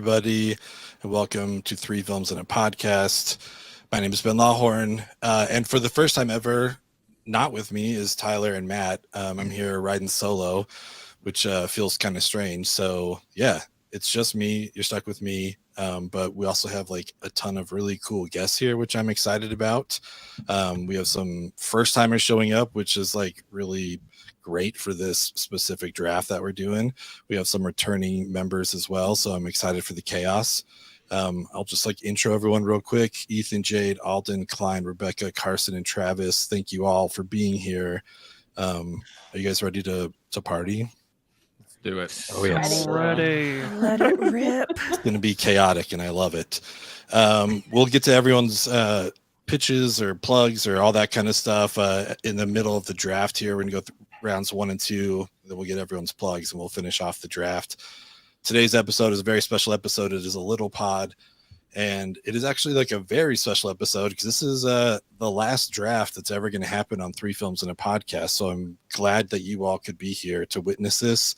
everybody, and welcome to Three Films and a Podcast. My name is Ben Lawhorn, and for the first time ever, not with me is Tyler and Matt. I'm here riding solo, which feels kind of strange. So yeah, it's just me. You're stuck with me, but we also have like a ton of really cool guests here, which I'm excited about. We have some first timers showing up, which is like really great for this specific draft that we're doing. We have some returning members as well, so I'm excited for the chaos. I'll just like intro everyone real quick. Ethan, Jade, Alden, Klein, Rebecca, Carson, and Travis. Thank you all for being here. Are you guys ready to party? Let's do it. Oh yes. Ready. Let it rip. It's going to be chaotic, and I love it. We'll get to everyone's pitches or plugs or all that kind of stuff in the middle of the draft here. We're going to go through rounds 1 and 2. Then we'll get everyone's plugs, and we'll finish off the draft. Today's episode is a very special episode. It is a little pod, and it is actually like a very special episode because this is the last draft that's ever going to happen on Three Films and a Podcast. So I'm glad that you all could be here to witness this.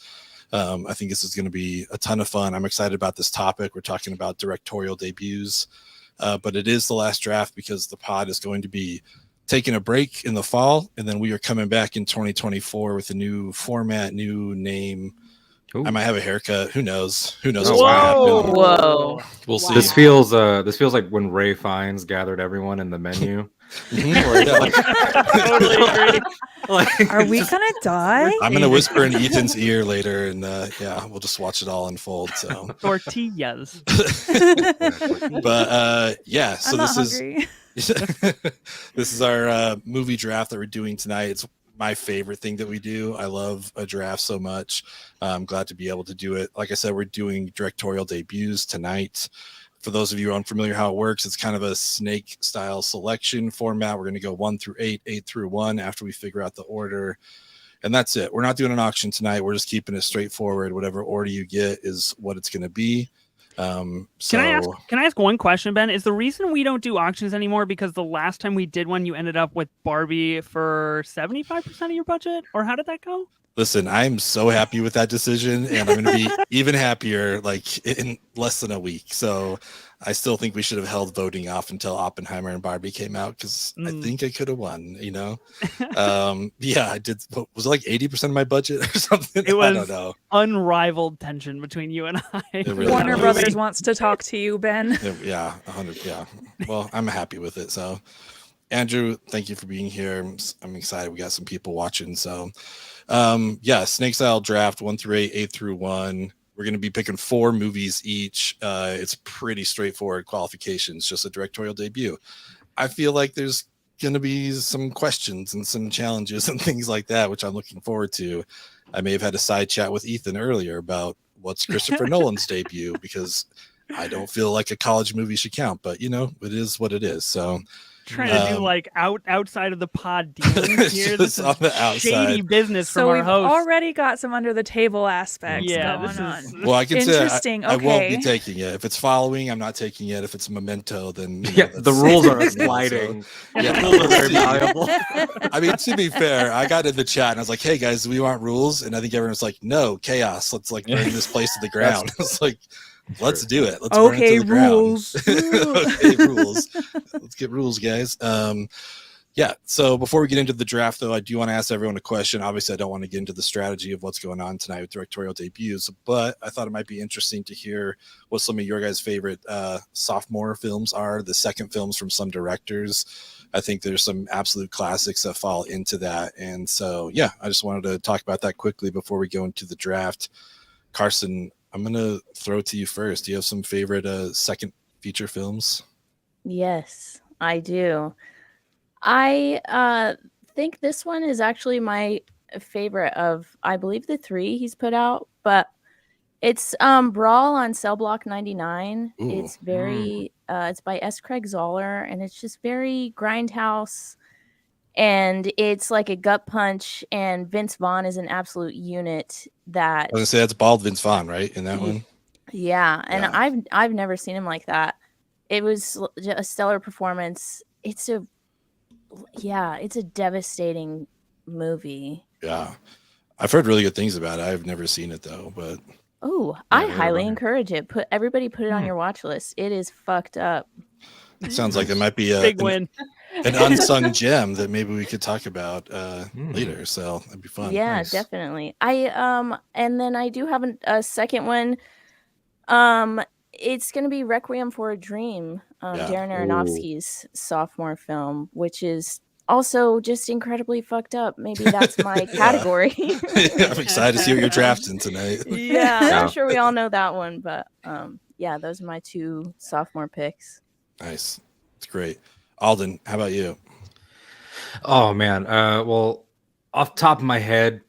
I think this is going to be a ton of fun. I'm excited about this topic. We're talking about directorial debuts, but it is the last draft because the pod is going to be taking a break in the fall, and then we are coming back in 2024 with a new format, new name. Ooh. I might have a haircut. Who knows? Who knows what's going to happen? Whoa! We'll see. This feels like when Ray Fiennes gathered everyone in the menu. Totally agree. Are we gonna die? I'm gonna whisper in Ethan's ear later, and yeah, we'll just watch it all unfold. So Tortillas. But yeah, so I'm not this hungry. this is our movie draft that we're doing tonight. It's my favorite thing that we do. I love a draft so much. I'm glad to be able to do it. Like I said, we're doing directorial debuts tonight. For those of you unfamiliar how it works, it's kind of a snake style selection format. We're going to go 1 through 8, 8 through 1 after we figure out the order. And that's it. We're not doing an auction tonight. We're just keeping it straightforward. Whatever order you get is what it's going to be. Can I ask one question, Ben? Is the reason we don't do auctions anymore because the last time we did one, you ended up with Barbie for 75% of your budget? Or how did that go? Listen, I'm so happy with that decision, and I'm going to be even happier like in less than a week. So I still think we should have held voting off until Oppenheimer and Barbie came out because I think I could have won, you know? Yeah, I did. What, was it like 80% of my budget or something? It was I don't know. Unrivaled tension between you and I. Really Warner was. Brothers wants to talk to you, Ben. Yeah, 100. Yeah. Well, I'm happy with it. So, Andrew, thank you for being here. I'm excited. We got some people watching. So, yeah, snake style draft 1 through 8, 8 through 1. We're going to be picking 4 movies each. It's pretty straightforward qualifications, just a directorial debut. I feel like there's going to be some questions and some challenges and things like that, which I'm looking forward to. I may have had a side chat with Ethan earlier about what's Christopher Nolan's debut, because I don't feel like a college movie should count, but you know, it is what it is. So trying to do like outside of the pod dealings here. This is on the outside. Shady business So from our we've host. already got some under the table aspects Yeah, going this on. is Well, I can say Interesting. I won't be Okay. taking it. If it's following, I'm not taking it. If it's memento, then you know, Yeah, that's- the rules are that's sliding. Yeah, The rules are very valuable. I mean, to be fair, I got in the chat and I was like, "Hey guys, do we want rules?" And I think everyone was like, "No, chaos. Let's like burn this place to the ground." It's like, let's do it. Let's burn it Okay, to the ground. rules. Okay, rules. Let's get rules, guys. Yeah. So before we get into the draft, though, I do want to ask everyone a question. Obviously, I don't want to get into the strategy of what's going on tonight with directorial debuts, but I thought it might be interesting to hear what some of your guys' favorite sophomore films are, the second films from some directors. I think there's some absolute classics that fall into that. And so, yeah, I just wanted to talk about that quickly before we go into the draft. Carson, I'm going to throw it to you first. Do you have some favorite second feature films? Yes, I do. I think this one is actually my favorite of, I believe, the 3 he's put out, but it's Brawl on Cell Block 99. Ooh. It's very it's by S. Craig Zoller, and it's just very grindhouse, and it's like a gut punch, and Vince Vaughn is an absolute unit that I was going to say that's bald Vince Vaughn, right? In that one? yeah, and Yeah. I've never seen him like that. It was a stellar performance. It's a devastating movie. Yeah. I've heard really good things about it. I've never seen it, though, but Oh, Yeah, I right highly about it. encourage it. Put it on your watch list. It is fucked up. Sounds like it might be Big win. an unsung gem that maybe we could talk about later. So that'd be fun. Yeah, Nice. definitely. And then I do have a second one. It's gonna be Requiem for a Dream, Yeah. Darren Ooh. Aronofsky's sophomore film, which is also just incredibly fucked up. Maybe that's my category. I'm excited to see what you're drafting tonight. Yeah, Yeah. I'm sure we all know that one, but yeah, those are my 2 sophomore picks. Nice. It's great. Alden, how about you? Oh man. Well, off the top of my head,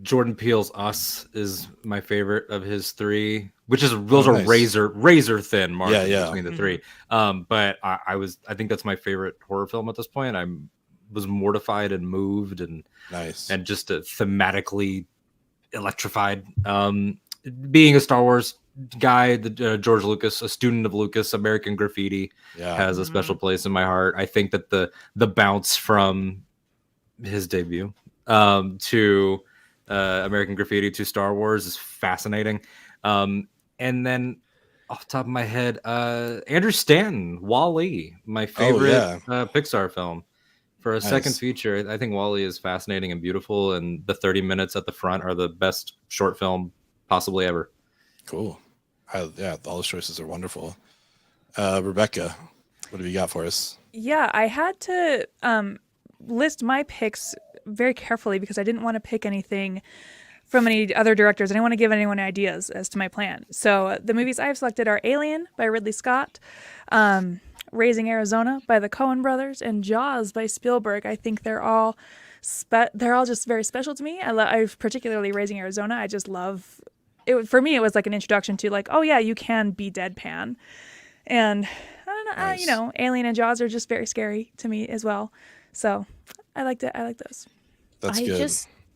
Jordan Peele's Us is my favorite of his 3, which is those are nice. razor thin margins Yeah. between the 3. But I think that's my favorite horror film at this point. I was mortified and moved and Nice. just thematically electrified. Being a Star Wars guy, George Lucas, a student of Lucas, American Graffiti Yeah. has a special place in my heart. I think that the bounce from his debut to American Graffiti to Star Wars is fascinating. And then off the top of my head, Andrew Stanton, Wall-E, my favorite Pixar film. For a second feature, I think Wall-E is fascinating and beautiful, and the 30 minutes at the front are the best short film possibly ever. Cool. Yeah, all those choices are wonderful. Rebecca, what have you got for us? Yeah, I had to list my picks very carefully because I didn't want to pick anything from any other directors. I didn't want to give anyone ideas as to my plan. So the movies I've selected are Alien by Ridley Scott, Raising Arizona by the Coen brothers, and Jaws by Spielberg. I think they're all just very special to me. I particularly Raising Arizona. I just love it. For me, it was like an introduction to like, oh yeah, you can be deadpan. And I don't know, Nice. Alien and Jaws are just very scary to me as well. So I like those. That's good.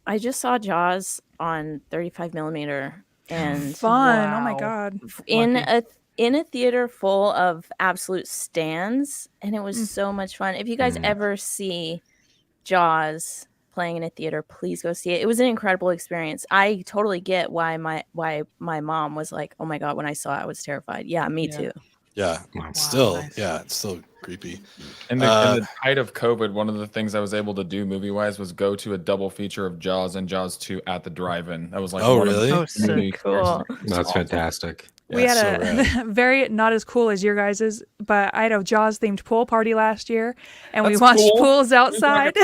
I just saw Jaws on 35 millimeter and Fun. Oh my Wow. God. in a theater full of absolute stands, and it was so much fun. If you guys ever see Jaws playing in a theater, please go see it. It was an incredible experience. I totally get why my mom was like, "Oh my God," when I saw it, I was terrified. Yeah, me too. Yeah. Wow. Still, Nice. yeah, it's still creepy. In the height of COVID, one of the things I was able to do movie-wise was go to a double feature of Jaws and Jaws 2 at the drive-in. That was like, Oh, one of really? the Oh, sick. many Cool. experiences. It was That's awesome. fantastic. We Yeah, had so a rad. very not as cool as your guys's, but I had a Jaws themed pool party last year, and we That's watched cool. pools outside. we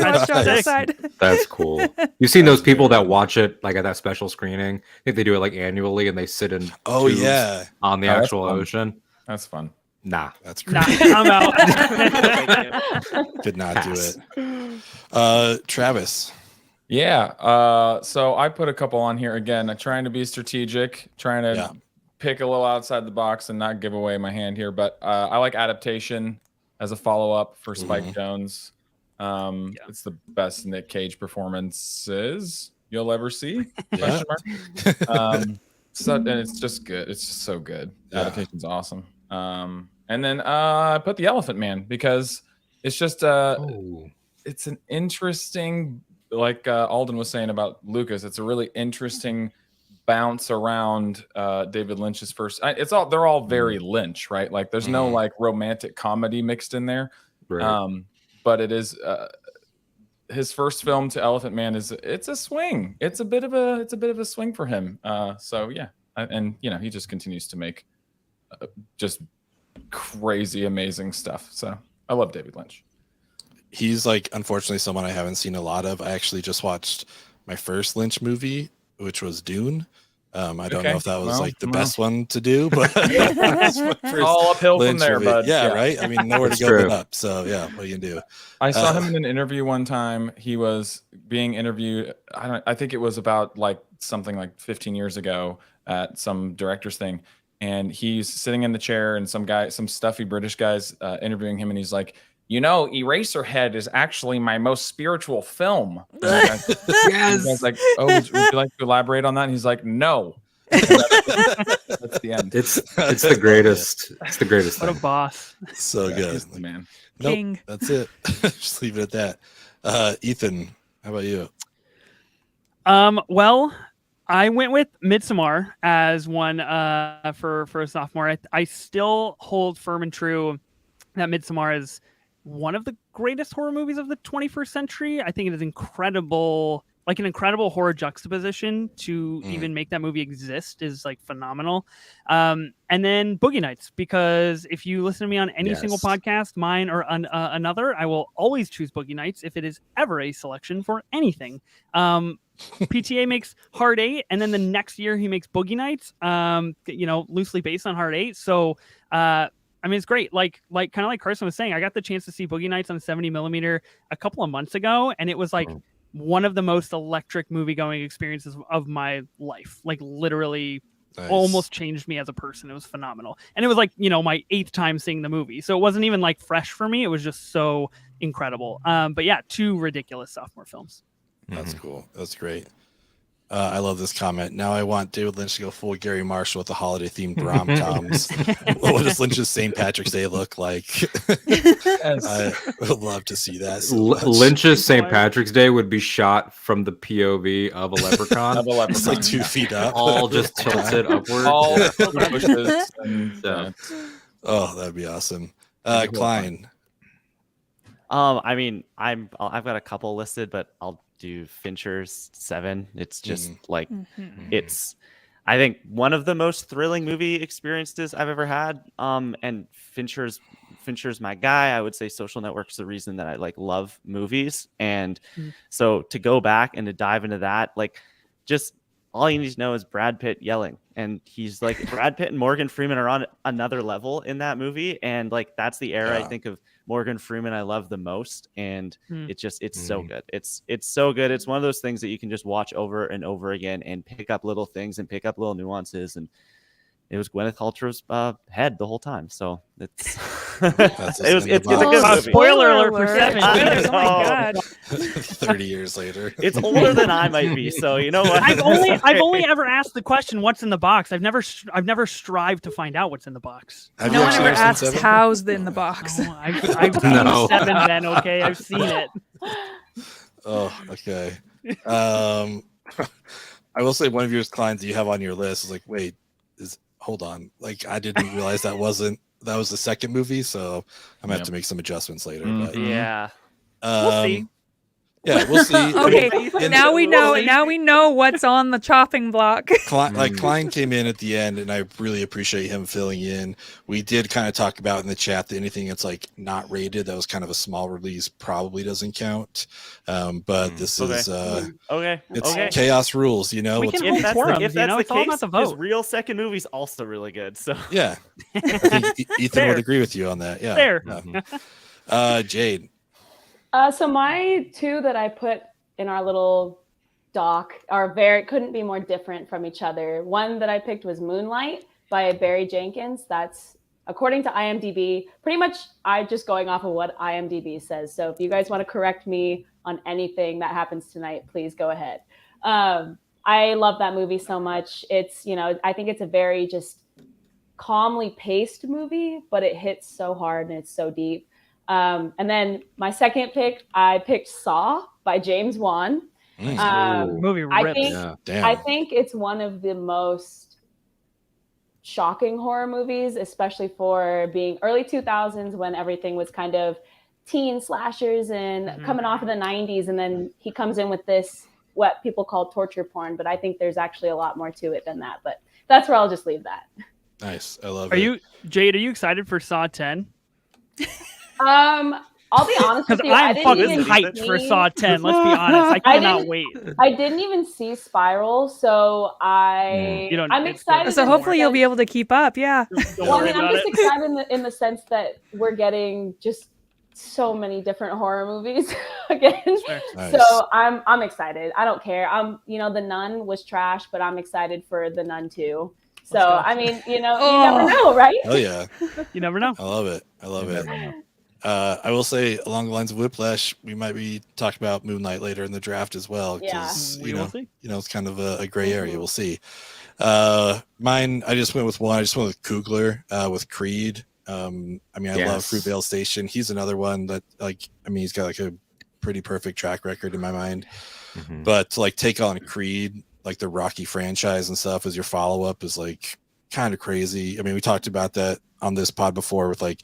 watched Jaws Nice. outside. That's cool. You've seen those people that watch it like at that special screening. I think they do it like annually, and they sit in Oh tubes yeah, on the Oh, that's actual fun. ocean. That's fun. Nah. that's Nah, great. I'm out. Could not Pass. do it. Travis. Yeah. So I put a couple on here again. Trying to be strategic, trying to pick a little outside the box and not give away my hand here. But I like Adaptation as a follow-up for Spike Jonze. It's the best Nick Cage performances you'll ever see. Yeah. Question mark. And it's just good. It's just so good. Yeah. Adaptation's awesome. And then I put The Elephant Man because it's just it's an interesting, like Alden was saying about Lucas, it's a really interesting bounce around David Lynch's first. They're all very Lynch, right? Like there's no like romantic comedy mixed in there. Right. But it is his first film to Elephant Man it's a swing. It's a bit of a swing for him. So yeah, and you know he just continues to make just crazy amazing stuff. So I love David Lynch. He's like unfortunately someone I haven't seen a lot of. I actually just watched my first Lynch movie, which was Dune. I don't know if that was like the best one to do, but that's my first all uphill Lynch from there, movie. bud. Yeah, right. I mean, nowhere to It's go true. but up. So yeah, what you can do. I saw him in an interview one time. He was being interviewed. I think it was about like something like 15 years ago at some director's thing. And he's sitting in the chair and some stuffy British guy's interviewing him. And he's like, you know, Eraserhead is actually my most spiritual film. And the guy's like, oh, would you like to elaborate on that? And he's like, no. And that's the end. It's the greatest. It's the greatest What a thing. boss. So Yeah, good. he's the man. Nope, King. that's it. Just leave it at that. Ethan, how about you? Well, I went with Midsommar as one for a sophomore. I still hold firm and true that Midsommar is one of the greatest horror movies of the 21st century. I think it is incredible, like an incredible horror juxtaposition to even make that movie exist is like phenomenal. And then Boogie Nights, because if you listen to me on any single podcast, mine or another, I will always choose Boogie Nights if it is ever a selection for anything. PTA makes Hard 8, and then the next year he makes Boogie Nights, loosely based on Hard 8. So, I mean, it's great. Like kind of like Carson was saying, I got the chance to see Boogie Nights on 70mm a couple of months ago, and it was like one of the most electric movie-going experiences of my life. Like literally almost changed me as a person. It was phenomenal. And it was like, my 8th time seeing the movie. So it wasn't even like fresh for me. It was just so incredible. But yeah, 2 ridiculous sophomore films. That's cool. That's great. I love this comment. Now I want David Lynch to go full Gary Marshall with the holiday themed rom-coms. What does Lynch's St. Patrick's Day look like? I would love to see that. So Lynch's St. Patrick's Day would be shot from the POV of a leprechaun. It's like 2 feet up. All just tilted upward. All bushes and, oh, that'd be awesome. Klein. I mean, I've got a couple listed, but I'll do Fincher's 7. It's just like it's, I think, one of the most thrilling movie experiences I've ever had. And Fincher's my guy. I would say Social Network's the reason that I like love movies. And so to go back and to dive into that, like, just all you need to know is Brad Pitt yelling, and he's like, Brad Pitt and Morgan Freeman are on another level in that movie, and like that's the era I think of Morgan Freeman I love the most, and it's so good. It's so good. It's one of those things that you can just watch over and over again and pick up little things and pick up little nuances, and it was Gwyneth Paltrow's head the whole time. So it's it's a good movie. Spoiler alert for 7. Oh my god. 30 years later. It's older than I might be, so you know what? I've only ever asked the question, "What's in the box?" I've never strived to find out what's in the box. No one ever asks how's in the box. Oh, I've seen 7 then. Okay, I've seen it. Oh, okay. I will say one of your clients that you have on your list is like, wait, hold on, like I didn't realize that was the second movie, so I'm gonna have to make some adjustments later. But Yeah. We'll see. Yeah, we'll see. Okay, now we know. Now we know what's on the chopping block. Klein came in at the end, and I really appreciate him filling in. We did kind of talk about in the chat that anything that's like not rated, that was kind of a small release, probably doesn't count. But this is it's chaos rules, you know. We can If that's the it's all case, about the vote. his real second movie's also really good. So Yeah, I think Ethan would agree with you on that. Yeah, fair. Jade. So my 2 that I put in our little doc are couldn't be more different from each other. One that I picked was Moonlight by Barry Jenkins. That's, according to IMDb, pretty much I'm just going off of what IMDb says. So if you guys want to correct me on anything that happens tonight, please go ahead. I love that movie so much. It's, I think it's a very just calmly paced movie, but it hits so hard and it's so deep. And then my second pick, I picked Saw by James Wan. Movie rips. I think it's one of the most shocking horror movies, especially for being early 2000s when everything was kind of teen slashers and coming off of the 90s. And then he comes in with this, what people call torture porn, but I think there's actually a lot more to it than that. But that's where I'll just leave that. Nice. I love it. Jade, are you excited for Saw 10? I'll be honest with you. I'm fucking hyped for Saw 10. Let's be honest. I cannot wait. I didn't even see Spiral, so I'm excited. So hopefully you'll be able to keep up. Yeah. Well, I mean, I'm just excited in the sense that we're getting just so many different horror movies again. Nice. So I'm excited. I don't care. The Nun was trash, but I'm excited for the Nun 2. So I mean, you never know, right? Oh yeah. You never know. I love it. I will say, along the lines of Whiplash, we might be talking about Moonlight later in the draft as well, because it's kind of a gray area. We'll see. Mine, I just went with one. I just went with Coogler with Creed. I love Fruitvale Station. He's another one that, he's got like a pretty perfect track record in my mind. But to take on Creed like the Rocky franchise and stuff as your follow-up is like kind of crazy. I mean, we talked about that on this pod before with like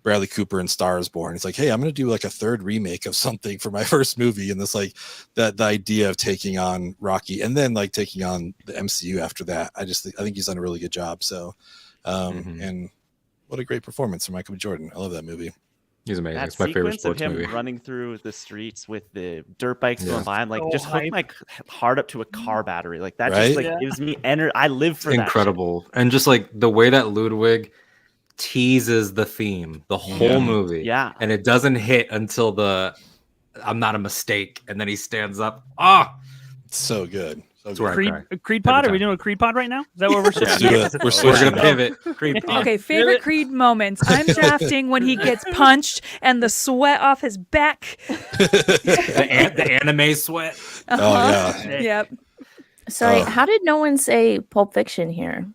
Bradley Cooper and Star is Born. It's like, hey, I'm going to do like a third remake of something for my first movie. And this like the idea of taking on Rocky and then like taking on the MCU after that. I think he's done a really good job. So, and what a great performance from Michael B. Jordan. I love that movie. He's amazing. That It's my favorite sequence of sports him movie. running through the streets with the dirt bikes Yeah. going by, I'm like, So just hook hype. my heart up to a car battery. Like that Right? just like Yeah. gives me energy. I live for that. Incredible. And just like the way that Ludwig teases the theme the whole Yeah. movie. Shit. Yeah. And it doesn't hit until the I'm not a mistake. And then he stands up. Ah, It's so good. So That's where I good. cry. Creed pod? Are we time. doing a Creed pod right now? Is that what we're Let's switching? do to? it. We're We're switching. gonna pivot. Creed pod. Okay, favorite Creed moments. I'm drafting when he gets punched and the sweat off his back. the anime sweat. Oh, yeah. Yep. Sorry, Oh. how did no one say Pulp Fiction here?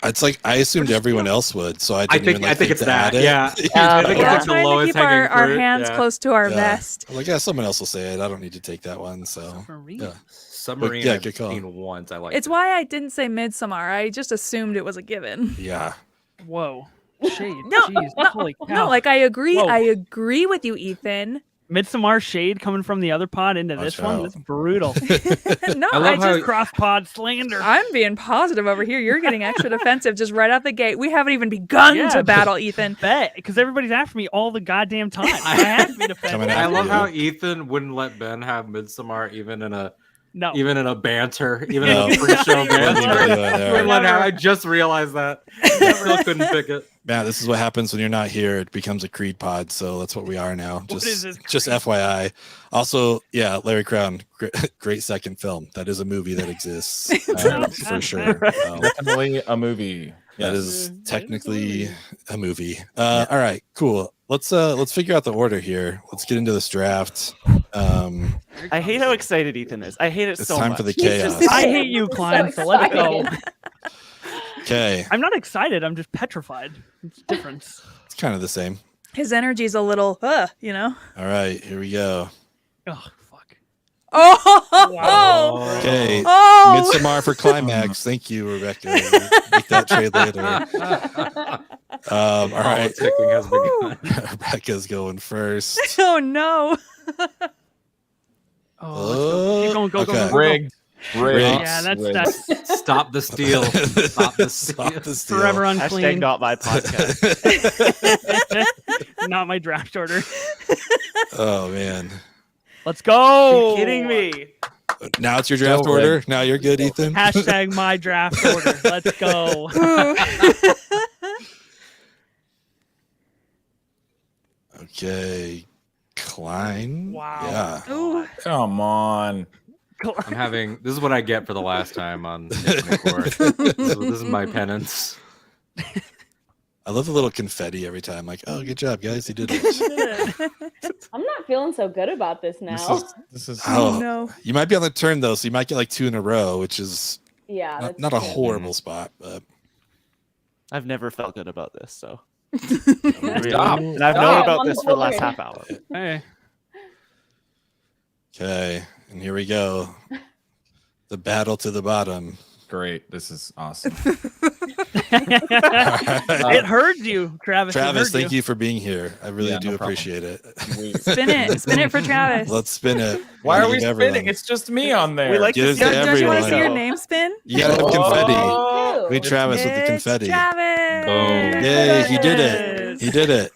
It's like I assumed everyone else would, so I didn't even like, I think it's to that. add it. Yeah. Yeah, I think Yeah, it's like the trying to lowest keep our hanging fruit. hands Yeah. close to our Yeah. vest. I'm like, yeah, someone else will say it. I don't need to take that one. So For me. yeah. Submarine. Yeah, I've good call. seen once. I like. It's why I didn't say Midsommar. I just assumed it was a given. Yeah. Whoa. Shade. No, Jeez. Holy cow. No, like I agree. Whoa. I agree with you, Ethan. Midsommar shade coming from the other pod into this Watch one. out. That's brutal. No, I love I how just Cross pod slander. I'm being positive over here. You're getting extra defensive just right out the gate. We haven't even begun Yeah, to battle, Ethan. Bet because everybody's after me all the goddamn time. I have to be defensive. Coming I after love you. how Ethan wouldn't let Ben have Midsommar even in a No. banter, even No. in a pre-show Wouldn't even do banter. it there. Wouldn't let her- I just realized that. I still couldn't pick it. Matt, this is what happens when you're not here. It becomes a Creed pod, so that's what we are now. What is this, Just FYI. Also, yeah, Larry Crown, great second film. That is a movie that exists for sure. Definitely a movie. That Yes. is technically a movie. All right, cool. Let's figure out the order here. Let's get into this draft. I hate how excited Ethan is. I hate it It's so time much. for the He's chaos. just- I hate you, Klein. So let's go. Okay, I'm not excited. I'm just petrified. It's a difference. it's kind of the same. His energy's a little, you know. All right, here we go. Oh fuck. Oh, Okay, oh. Midsommar for climax. Thank you, Rebecca. We'll make that trade later. All right, Ticking has begun. Rebecca's going first. Oh no. Oh, let's go. Keep going. Go, Okay. go, go, go. Rigged. Rigged. Yeah, Rigged. that's Stop the steal. Stop the steal. Stop the steal. forever Hashtag unclean. not my podcast. Not my draft order. Oh man. Let's go. you kidding me? Now it's your draft Still order. rigged. Now you're good, Ethan. Hashtag my draft order. Let's go. Okay, Klein. Wow. Yeah. Ooh. Come on. I'm having. This is what I get for the last time on Nicor. This is my penance. I love the little confetti every time. Like, oh, good job, guys. You did it. I'm not feeling so good about this now. This is Oh, No. you might be on the turn though, so you might get like 2 in a row, which is Yeah, that's not a true. horrible spot, but I've never felt good about this, so. Stop. And I've Stop. known about On this the for the last board. half hour. Hey. okay. And here we go. The battle to the bottom. great. This is awesome. It heard you, Travis. Travis, thank you for being here. I really Yeah, do no problem. appreciate it. Spin it. Spin it for Travis. Let's spin it. Why are Give we everyone. spinning? It's just me on there. We like Give to it see to Don't you want to see your everyone. name spin? You gotta have confetti. Oh. We Travis with the It's confetti. Travis. Boom. Yay, he did it. He did it.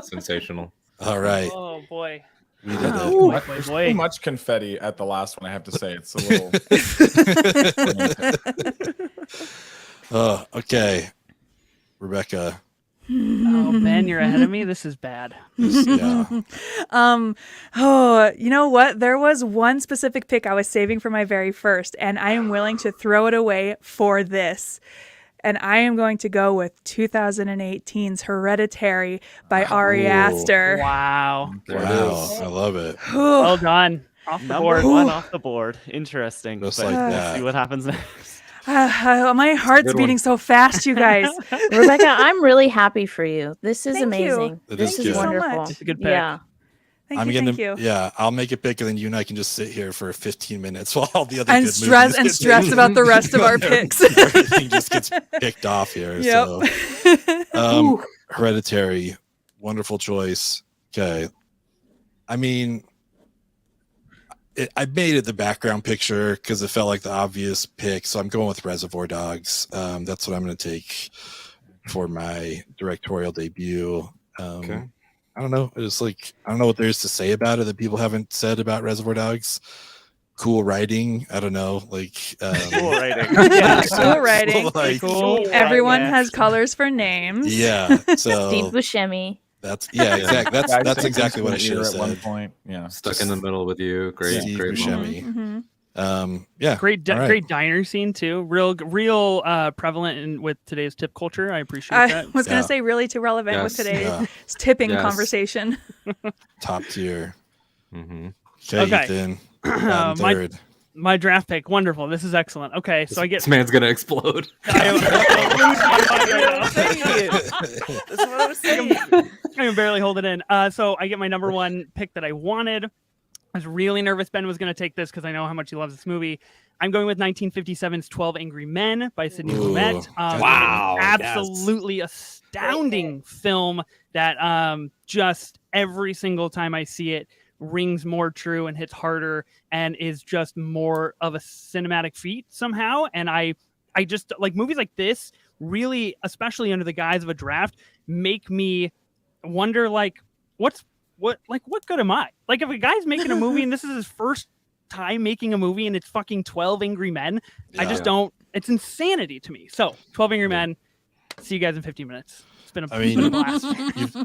Sensational. All right. Oh boy. We did it. Boy, Much- boy, There's boy. too much confetti at the last one, I have to say. It's a little. Oh, okay. Rebecca. Oh, Ben, you're ahead of me. This is bad. Yeah. Oh, you know what? There was one specific pick I was saving for my very first, and I am willing to throw it away for this. And I am going to go with 2018's Hereditary by Ari Ooh. Aster. Wow. There it Wow. is. I love it. Well done. Off the Number board. one off the board. Interesting. Just but like we'll that. see what happens next. My heart's good beating one. so fast, you guys. Rebecca, I'm really happy for you. This is Thank you. amazing. It This is is good. Thank you so wonderful. much. It's a good pick. Yeah. Thank you. Yeah, I'll make it big, and then you and I can just sit here for 15 minutes while all the other And good stress movies stress about the rest of our picks. Everything just gets picked off here. Yep. So, Hereditary, wonderful choice. Okay, I mean, I made it the background picture because it felt like the obvious pick. So I'm going with Reservoir Dogs. That's what I'm going to take for my directorial debut. Okay. I don't know. It's like, I don't know what there is to say about it that people haven't said about Reservoir Dogs. Cool writing. I don't know. Like, Cool writing. Yeah, cool writing. Like, Cool. Everyone Yeah. has colors for names. yeah. Steve So Buscemi. that's exactly. Guys That's sing exactly what I Ear should have at one said. point. Yeah. Stuck in the middle with you. Great, Steve great Buscemi. moment. Yeah. Great, all right. great diner scene too. Real prevalent with today's tip culture. I appreciate I that. was going Yeah. to say really too relevant with Yes. today's Yeah. tipping Yes. conversation. Top tier. Mm-hmm. Okay, Okay. Ethan. My Third. my draft pick, wonderful. This is excellent. Okay, so I get. This man's gonna explode. I That's what I was saying. can barely hold it in. So I get my number one pick that I wanted. I was really nervous Ben was going to take this because I know how much he loves this movie. I'm going with 1957's 12 Angry Men by Sidney Ooh, Lumet. wow, Absolutely astounding film that just every single time I see it rings more true and hits harder and is just more of a cinematic feat somehow. And I just like movies like this really, especially under the guise of a draft, make me wonder like what good am I? Like if a guy's making a movie and this is his first time making a movie and it's fucking 12 Angry Men, I just don't, it's insanity to me. So 12 Angry Men, see you guys in 15 minutes. It's been a blast.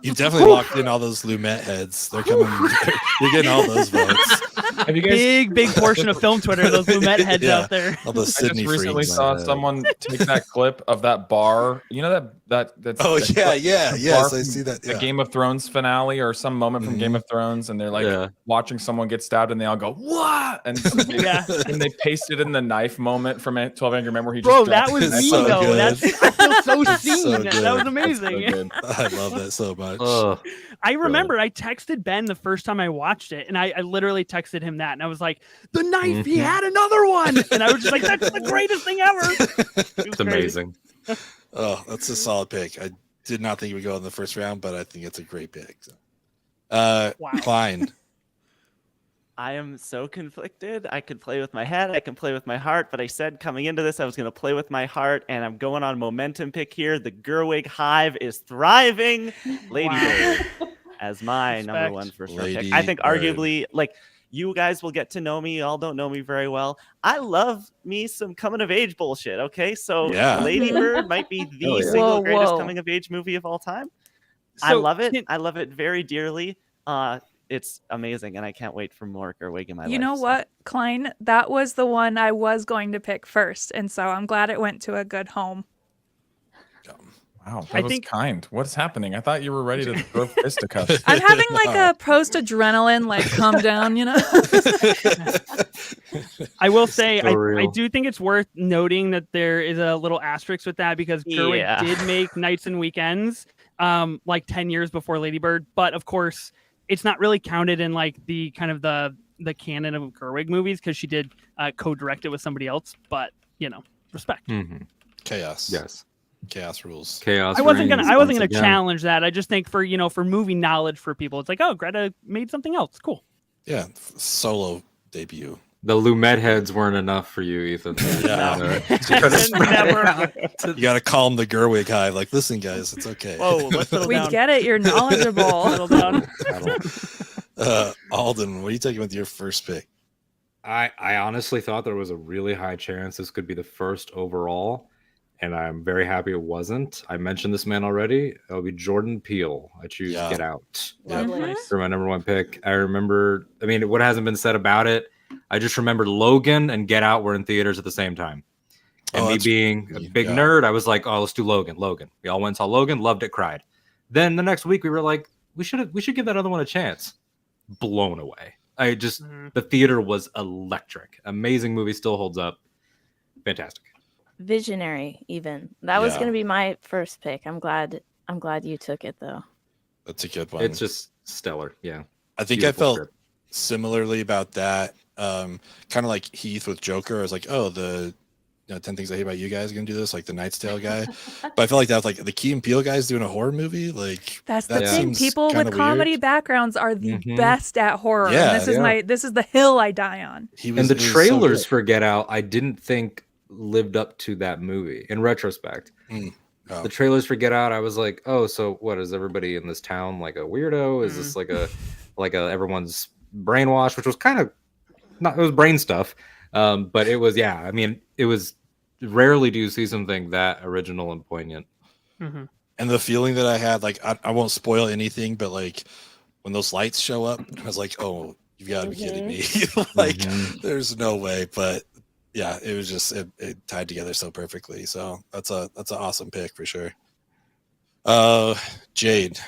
You've definitely locked in all those Lumet heads. They're coming. You're getting all those votes. Have you guys Big portion of film Twitter, those Lumet heads Yeah. out there. All those I Sydney just recently freaks. saw someone take that clip of that bar. You know that's Oh that yeah, clip- yeah, the yes, bar I from see that. The Yeah. Game of Thrones finale or some moment from Game of Thrones, and they're like Yeah. watching someone get stabbed, and they all go "What?" And so they, Yeah. and they pasted in the knife moment from 12 Angry Men where he Bro, just that dropped was his That's me so knife. though. good. That's I feel so That's seen. so That was good. So amazing. good. I love that so much. Ugh. I remember I texted Ben the first time I watched it, and I literally texted him that, and I was like, "The knife! He had another one!" And I was just like, "That's the greatest thing ever!" It's amazing. Oh, that's a solid pick. I did not think he would go in the first round, but I think it's a great pick. So. Wow. Klein. I am so conflicted. I could play with my head, I can play with my heart, but I said coming into this I was going to play with my heart, and I'm going on momentum pick here. The Gerwig Hive is thriving. Lady Bird as my number Respect. one first round Lady pick. I think Bird. arguably, like, you guys will get to know me. You all don't know me very well. I love me some coming of age bullshit. Okay, so Yeah. Lady Bird might be the Hell yeah. single Whoa, greatest whoa. coming of age movie of all time. I So, love it. can- I love it very dearly. It's amazing, and I can't wait for more Gerwig in my life. You know so. what, Klein? That was the one I was going to pick first, and so I'm glad it went to a good home. Wow, that I was think- kind. What's happening? I thought you were ready to throw fisticuffs. I'm having like a post adrenaline, like calm down, you know. I will say, So I real. do think it's worth noting that there is a little asterisk with that because Gerwig Yeah. did make Nights and Weekends like 10 years before Lady Bird, but of course it's not really counted in like the kind of the canon of Gerwig movies because she did co-direct it with somebody else, but you know, respect. Mhm. Chaos. Yes. Chaos rules. Chaos. I wasn't reigns gonna once again. challenge that. I just think for movie knowledge for people, it's like, oh, Greta made something else. Cool. Yeah. Solo debut. The Lumet heads weren't enough for you, Ethan. Yeah. Never. You got to calm the Gerwig Hive. Like, listen, guys, it's okay. Whoa, let's settle We down. get it. You're knowledgeable. Settle down. Alden, what are you taking with your first pick? I honestly thought there was a really high chance this could be the first overall, and I'm very happy it wasn't. I mentioned this man already. It'll be Jordan Peele. I choose Yeah. Get Out Lovely. Nice. for my number one pick. I remember, I mean, what hasn't been said about it, I just remembered Logan and Get Out were in theaters at the same time. And Oh, me that's being a big yeah. nerd, I was like, oh, let's do Logan. We all went and saw Logan, loved it, cried. Then the next week we were like, we should give that other one a chance. Blown away. I just Mhm. the theater was electric. Amazing movie, still holds up. Fantastic. Visionary, even. That was Yeah. gonna be my first pick. I'm glad you took it though. That's a good one. It's just stellar. Yeah. I think Beautiful I felt script. similarly about that. Kind of like Heath with Joker. I was like, oh, 10 Things I Hate About You guys are gonna do this, like the Knight's Tale guy. But I felt like that was like the Key and Peele guys doing a horror movie. Like That's the that thing. seems People with kinda comedy weird. backgrounds are the Mhm. best at horror. Yeah, and this is the hill I die on. And the It was so trailers good. for Get Out, I didn't think lived up to that movie in retrospect. Oh. The trailers for Get Out, I was like, oh, so what is everybody in this town like a weirdo? Is this like a everyone's brainwashed, which was kind of not, it was brain stuff. But it was, yeah, I mean, it was rarely do you see something that original and poignant. Mm-hmm. And the feeling that I had, like I won't spoil anything, but like when those lights show up, I was like, oh, you gotta be kidding me. Like there's no way. But yeah, it was just it tied together so perfectly. So that's an awesome pick for sure. Jade.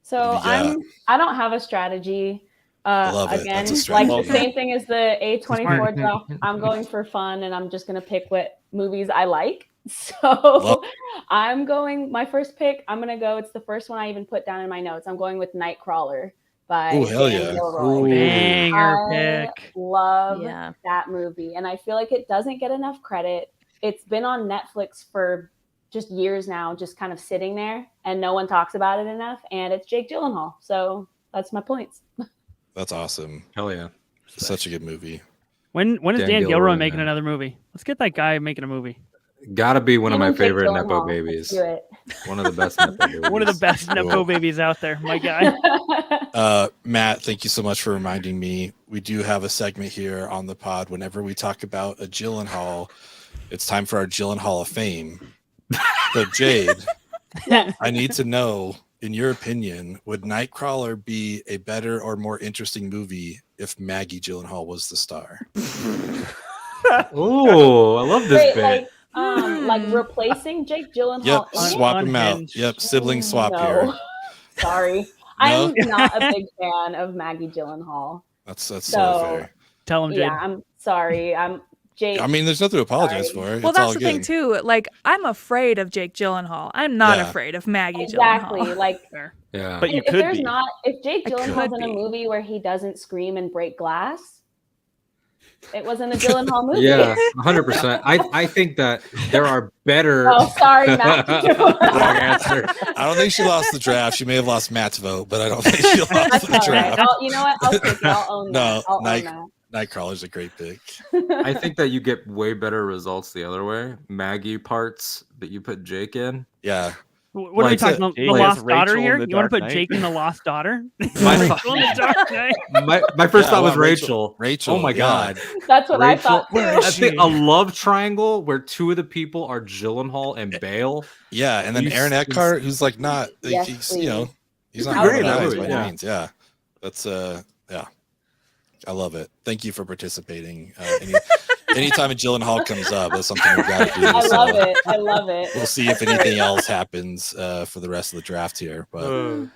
So What do you got? I don't have a strategy. Love it. Again, That's a like strategy. the same thing as the Smart. A24 draft. I'm going for fun, and I'm just gonna pick what movies I like. So Love- I'm going. My first pick. I'm gonna go. It's the first one I even put down in my notes. I'm going with Nightcrawler by Oh, hell Dan yeah. Gilroy. Ooh. Banger I pick. love Yeah. that movie, and I feel like it doesn't get enough credit. It's been on Netflix for just years now, just kind of sitting there, and no one talks about it enough. And it's Jake Gyllenhaal, so that's my points. That's awesome. Hell yeah. Such a good movie. When is Dan Dan Gilroy, Gilroy making man. another movie? Let's get that guy making a movie. Gotta be one of Him my and Jake favorite Nepo Gyllenhaal. babies. Let's do it. One of the best Nepo babies. One of the best Nepo Cool. babies out there, my guy. Matt, thank you so much for reminding me. We do have a segment here on the pod. Whenever we talk about a Gyllenhaal, it's time for our Gyllenhaal of Fame. So Jade, I need to know, in your opinion, would Nightcrawler be a better or more interesting movie if Maggie Gyllenhaal was the star? Oh, I love this Wait, bit. like replacing Jake Gyllenhaal. Yep, in it? swap him out. Unhinged. Yep, sibling swap No. here. Sorry, I'm not a big fan of Maggie Gyllenhaal. That's so So- fair. Tell him, Jade. Yeah, I'm sorry. I'm Jake. I mean, there's nothing to apologize Sorry. for. Well, It's that's all the thing good. too. Like, I'm afraid of Jake Gyllenhaal. I'm not Yeah. afraid of Maggie exactly. Gyllenhaal. Like Fair. Yeah. But you if could there's be. not, if Jake I Gyllenhaal's could in a be. movie where he doesn't scream and break glass, it wasn't a Gyllenhaal movie. Yeah, 100%. I think that there are better. Oh, sorry, Matt. Wrong answer. I don't think she lost the draft. She may have lost Matt's vote, but I don't think she lost That's the all right. draft. You know what? I'll take it. I'll own No, that. I'll own Nike- that. Nightcrawler's a great pick. I think that you get way better results the other way. Maggie parts that you put Jake in. Yeah. What are we Like, talking about? The Jake is Lost Daughter Rachel here? in The You want to Dark put Knight? Jake in the Lost Daughter? My Rachel in the Dark Knight? My first Yeah, thought was wow, Rachel. Rachel, Oh my yeah. god. That's what I Rachel- thought too. I think a love triangle where two of the people are Gyllenhaal and Bale. Yeah, and then He's- Aaron Eckhart, who's like not, Yes, he's please. he's He's not great great in that by movie, any yeah. means. Yeah, that's yeah, I love it. Thank you for participating. Anytime a Gyllenhaal comes up, that's something we've got to do. I so love it. I love it. We'll see if anything else happens for the rest of the draft here. But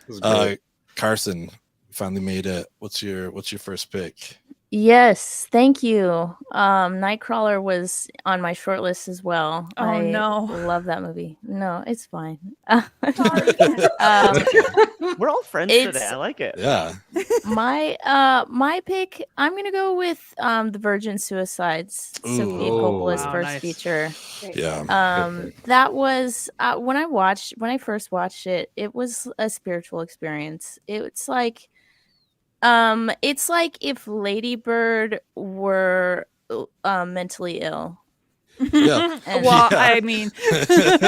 Carson, you finally made it. What's your first pick? Yes, thank you. Nightcrawler was on my short list as well. Oh, I no. love that movie. No, it's fine. Sorry. We're all friends It's- today. I like it. Yeah, My pick, I'm gonna go with The Virgin Suicides, Sofia Ooh. Coppola's Wow, first nice. feature. yeah. That was when I first watched it, it was a spiritual experience. It's like if Lady Bird were mentally ill. Yeah. And- Well, Yeah. I mean,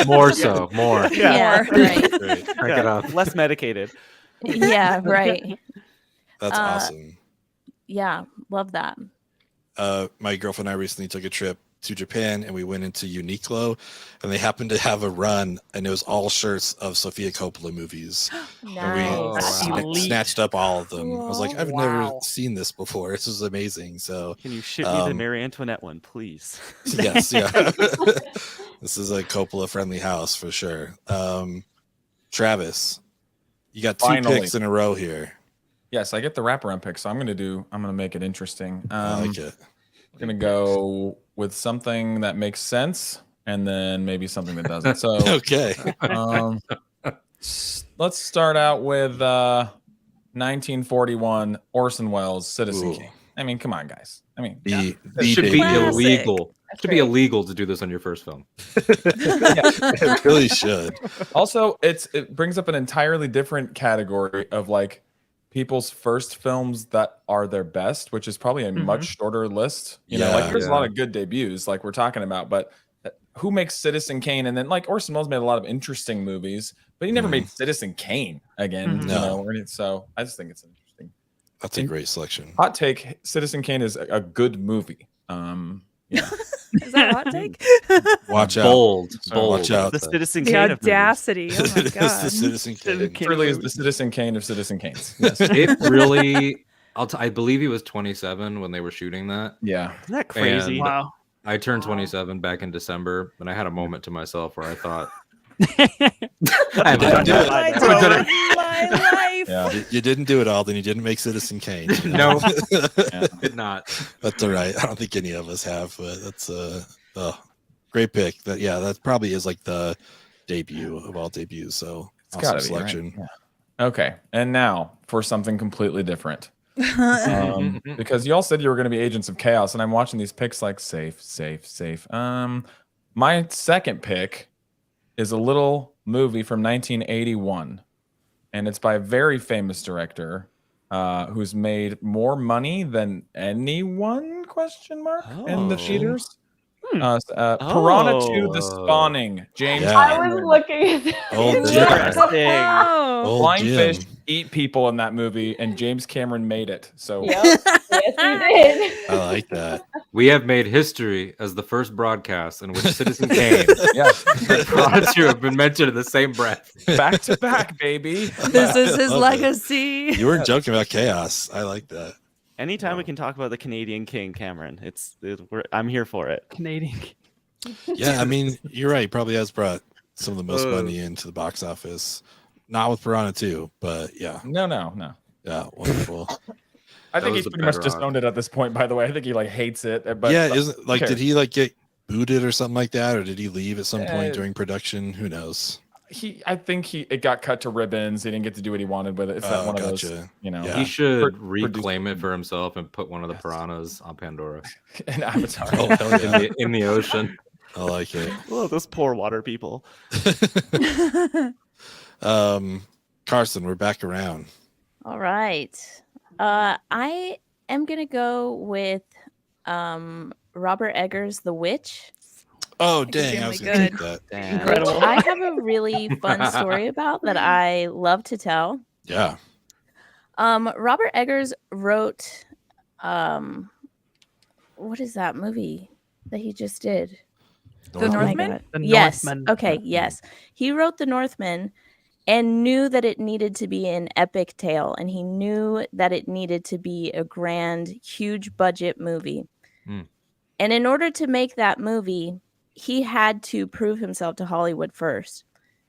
More so, more. yeah, More. right. Great. Crank it up. Less medicated. Yeah, right. That's Uh, awesome. Yeah, love that. My girlfriend and I recently took a trip to Japan, and we went into Uniqlo, and they happened to have a run, and it was all shirts of Sofia Coppola movies. And we Oh, Nice. wow. snatched up all of them. I was like, I've never Wow. seen this before. This is amazing. So Can you ship me the Um, Marie Antoinette one, please? yes, yeah. This is a Coppola friendly house for sure. Travis, you got two Finally. picks in a row here. Yes, I get the wraparound pick, so I'm gonna make it interesting. I like it. I'm gonna go with something that makes sense, and then maybe something that doesn't. So Okay. let's start out with 1941 Orson Welles Citizen Ooh. Kane. I mean, come on, guys. I mean, The It should be debut. illegal. It should be Great. illegal to do this on your first film. It really should. also it brings up an entirely different category of like people's first films that are their best, which is probably a much shorter list. You know, like there's a lot of good debuts, like we're talking about, but who makes Citizen Kane? And then like Orson Welles made a lot of interesting movies, but he never made Citizen Kane again. You know, so I just think it's interesting. That's a great selection. Hot take: Citizen Kane is a good movie. Yeah. Is that a hot take? Watch out. Bold. Watch out. The Citizen The Kane of movies. audacity. Oh my It's the god. Citizen Kane. Kane. Really is the Citizen Kane of Citizen Kanes. Yes. It really. I believe he was 27 when they were shooting that. Yeah. Isn't that crazy? And- Wow. I turned 27 back in December, and I had a moment to myself where I thought, I didn't do it. My life. Yeah. You didn't do it all, then you didn't make Citizen Kane. no, Yeah. did not. That's all right. I don't think any of us have, but that's great pick. That probably is like the debut of all debuts. So It's awesome gotta be, right? selection. Yeah. Okay. And now for something completely different. Because y'all said you were going to be Agents of Chaos, and I'm watching these picks like safe. My second pick is a little movie from 1981, and it's by a very famous director who's made more money than anyone? In the theaters. Piranha 2: The Spawning. James. Yeah. I was Cameron. looking at that. Old Jim. Interesting. Oh. Old Flying Jim. fish eat people in that movie, and James Cameron made it. So Yep. Yes, he did. I like that. We have made history as the first broadcast in which Citizen Kane yeah, and Piranha 2 have been mentioned in the same breath. back to back, baby. This is his Love it. legacy. You weren't joking about chaos. I like that. Anytime we can talk about the Canadian King, Cameron, I'm here for it. Canadian. Yeah, I mean, you're right. He probably has brought some of the most money into the box office. Not with Piranha 2, but yeah. No. Yeah, wonderful. I think was he's a pretty much better disowned it at this point. By the way, I think he like hates it. But yeah, isn't like okay. did he like get booted or something like that, or did he leave at some point Uh, during production? Who knows? I think it got cut to ribbons. He didn't get to do what he wanted with it. It's not one of those, gotcha. you know. Yeah. He should Pro- reclaim it for himself and put one of the piranhas on Pandora An Avatar. Oh hell yeah! in the ocean. I like it. Oh, those poor water people. Carson, we're back around. All right. I am gonna go with Robert Eggers' The Witch. Oh dang! I was gonna Extremely take that. Damn. Incredible. I have a really fun story about that I love to tell. Yeah. Robert Eggers wrote what is that movie that he just did? The Oh my Northman? God. The Yes. Northman. Okay, yes. He wrote The Northman and knew that it needed to be an epic tale, and he knew that it needed to be a grand, huge budget movie. Mm. And in order to make that movie, he had to prove himself to Hollywood first.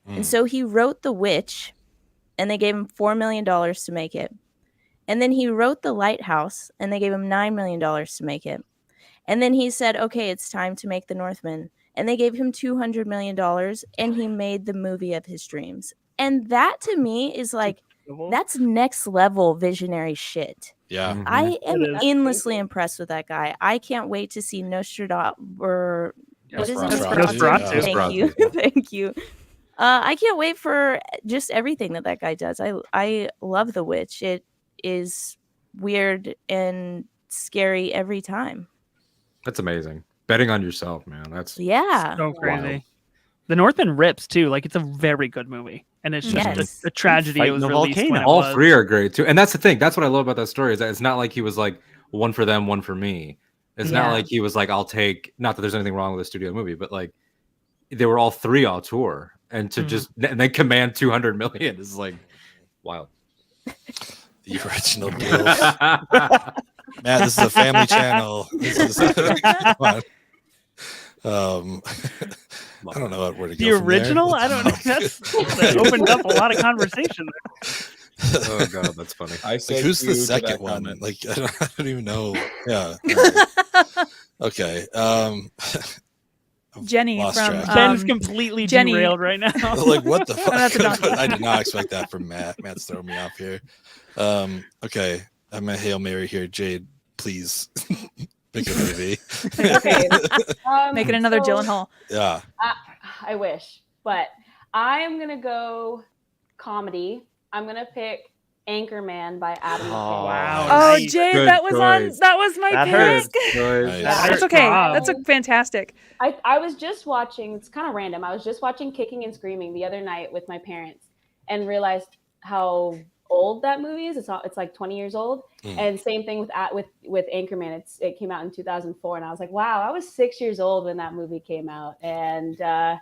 Mm. And so he wrote The Witch, and they gave him $4 million to make it. And then he wrote The Lighthouse, and they gave him $9 million to make it. And then he said, okay, it's time to make The Northman. And they gave him $200 million, and he made the movie of his dreams. And that to me is like, that's next level visionary shit. Yeah. Mhm. I am It is. endlessly impressed with that guy. I can't wait to see Nostradamus. Or what is it? Nosferatu. Nosferatu. Thank you. Thank you. I can't wait for just everything that guy does. I love The Witch. It is weird and scary every time. That's amazing. Betting on yourself, man. That's Yeah. So wild. crazy. The Northman rips too. Like it's a very good movie, and it's just Yes. a tragedy. It Fighting was the released when it volcano. all was. three are great too. And that's the thing. That's what I love about that story is that it's not like he was like one for them, one for me. It's Yeah. not like he was like, I'll take, not that there's anything wrong with a studio movie, but like they were all three auteur, and to just and then command 200 million is like wild. The original Bills. Matt, this is a family channel. This is, come on. I don't know where to go. The from there. original? I don't know. That opened up a lot of conversation there. Oh god, that's funny. I say Like, who's you the to that second one? comment. Like, I don't even know. Yeah. All right. Okay. Jenny lost from track. Ben's completely Jenny. derailed right now. Like, what the That's a fuck? donkey. I did not expect that from Matt. Matt's throwing me off here. Okay, I'm a Hail Mary here. Jade, please pick a movie. Okay. Making another so, Gyllenhaal. Yeah. I wish, but I'm gonna go comedy. I'm gonna pick Anchorman by Adam McKay. Wow. Oh, Nice. Jade, Good that was choice. that was my That pick. hurts. Nice. That's okay. That's a fantastic. I was just watching, it's kind of random. I was just watching Kicking and Screaming the other night with my parents and realized how old that movie is. It's like 20 years old. And same thing with Anchorman. It came out in 2004 and I was like, wow, I was 6 years old when that movie came out. And I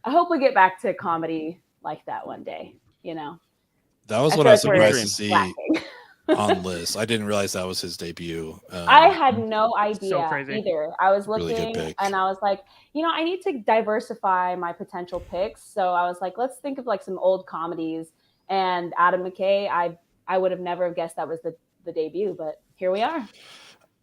hope we get back to comedy like that one day, you know. That was I what feel I was like we're surprised to see lacking. on Liz. I didn't realize that was his debut. I had no idea crazy. either. I was Really good looking pick. and I was like, you know, I need to diversify my potential picks. So I was like, let's think of like some old comedies. And Adam McKay, I would have never guessed that was the debut, but here we are.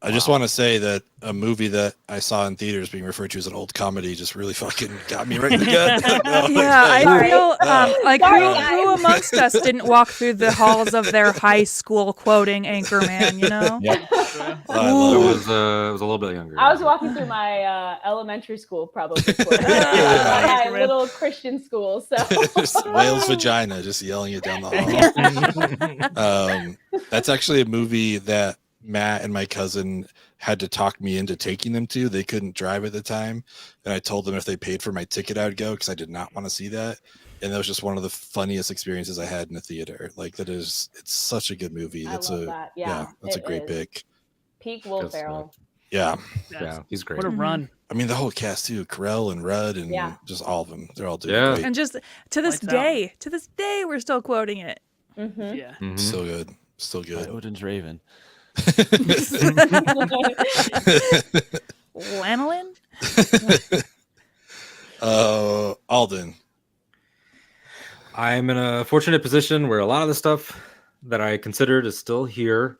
I just want to say that a movie that I saw in theaters being referred to as an old comedy just really fucking got me right in the gut. No, Yeah, I okay. feel like Sorry, who guys. amongst us didn't walk through the halls of their high school quoting Anchorman, you know? Yep. I It love it. was a little bit younger. I was walking through my elementary school probably before Yeah. my little Christian school. So Just Whale's vagina, just yelling it down the hall. That's actually a movie that Matt and my cousin had to talk me into taking them to. They couldn't drive at the time, and I told them if they paid for my ticket, I would go because I did not want to see that. And that was just one of the funniest experiences I had in a theater. Like it's such a good movie. I That's love that. Yeah, that's a it great is. pick. Peak Will Good Ferrell. Yeah, Yeah, he's great. What a run. I mean the whole cast too, Carell and Rudd, and Yeah. just all of them. They're all doing Yeah. great. And just to this Lights out. day, we're still quoting it. Mhm. Yeah. Mhm. Still good. Still By good. Odin's Raven. Lanolin? Alden. I'm in a fortunate position where a lot of the stuff that I considered is still here.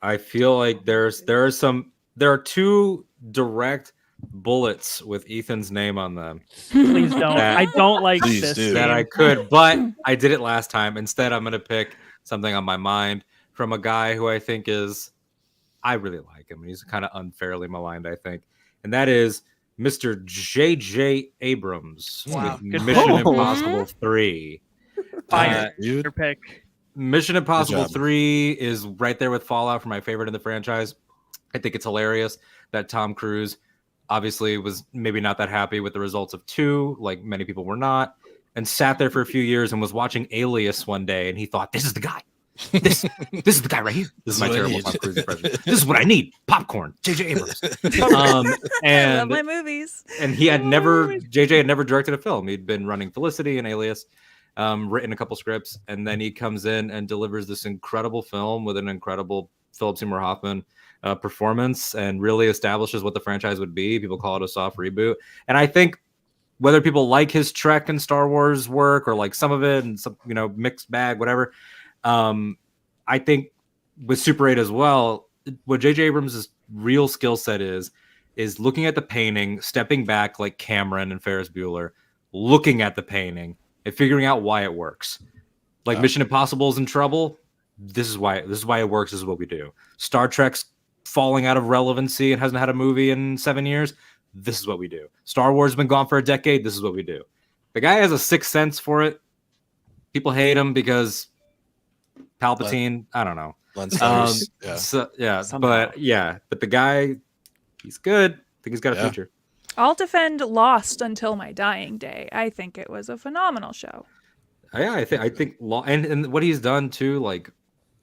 I feel like there are two direct bullets with Ethan's name on them Please don't. That- I don't like Please this. do. that game. I could, but I did it last time. Instead, I'm going to pick something on my mind from a guy who I think I really like him. He's kind of unfairly maligned, I think. And that is Mr. J.J. Abrams Wow, with good Mission pick. Impossible 3 Fire. Dude. Your pick. Mission Impossible job. 3 is right there with Fallout for my favorite in the franchise. I think it's hilarious that Tom Cruise obviously was maybe not that happy with the results of 2, like many people were not, and sat there for a few years and was watching Alias one day, and he thought, this is the guy. This is the guy right here. This is my what I terrible need. Tom Cruise impression. This is what I need. Popcorn. J.J. Abrams. I love And my movies. and he had JJ had never directed a film. He'd been running Felicity and Alias, written a couple scripts, and then he comes in and delivers this incredible film with an incredible Philip Seymour Hoffman performance, and really establishes what the franchise would be. People call it a soft reboot, and I think whether people like his Trek and Star Wars work or like some of it and some mixed bag, whatever, I think with Super 8 as well, what J.J. Abrams' real skill set is looking at the painting, stepping back like Cameron and Ferris Bueller, looking at the painting and figuring out why it works. Like Mission Impossible is in trouble. This is why it works. This is what we do. Star Trek's falling out of relevancy and hasn't had a movie in 7 years. This is what we do. Star Wars has been gone for a decade. This is what we do. The guy has a sixth sense for it. People hate him because Palpatine. I don't know. Lens flares. Yeah. So, Somehow. but the guy, he's good. I think he's got a Yeah. future. I'll defend Lost until my dying day. I think it was a phenomenal show. Yeah, I think and what he's done too, like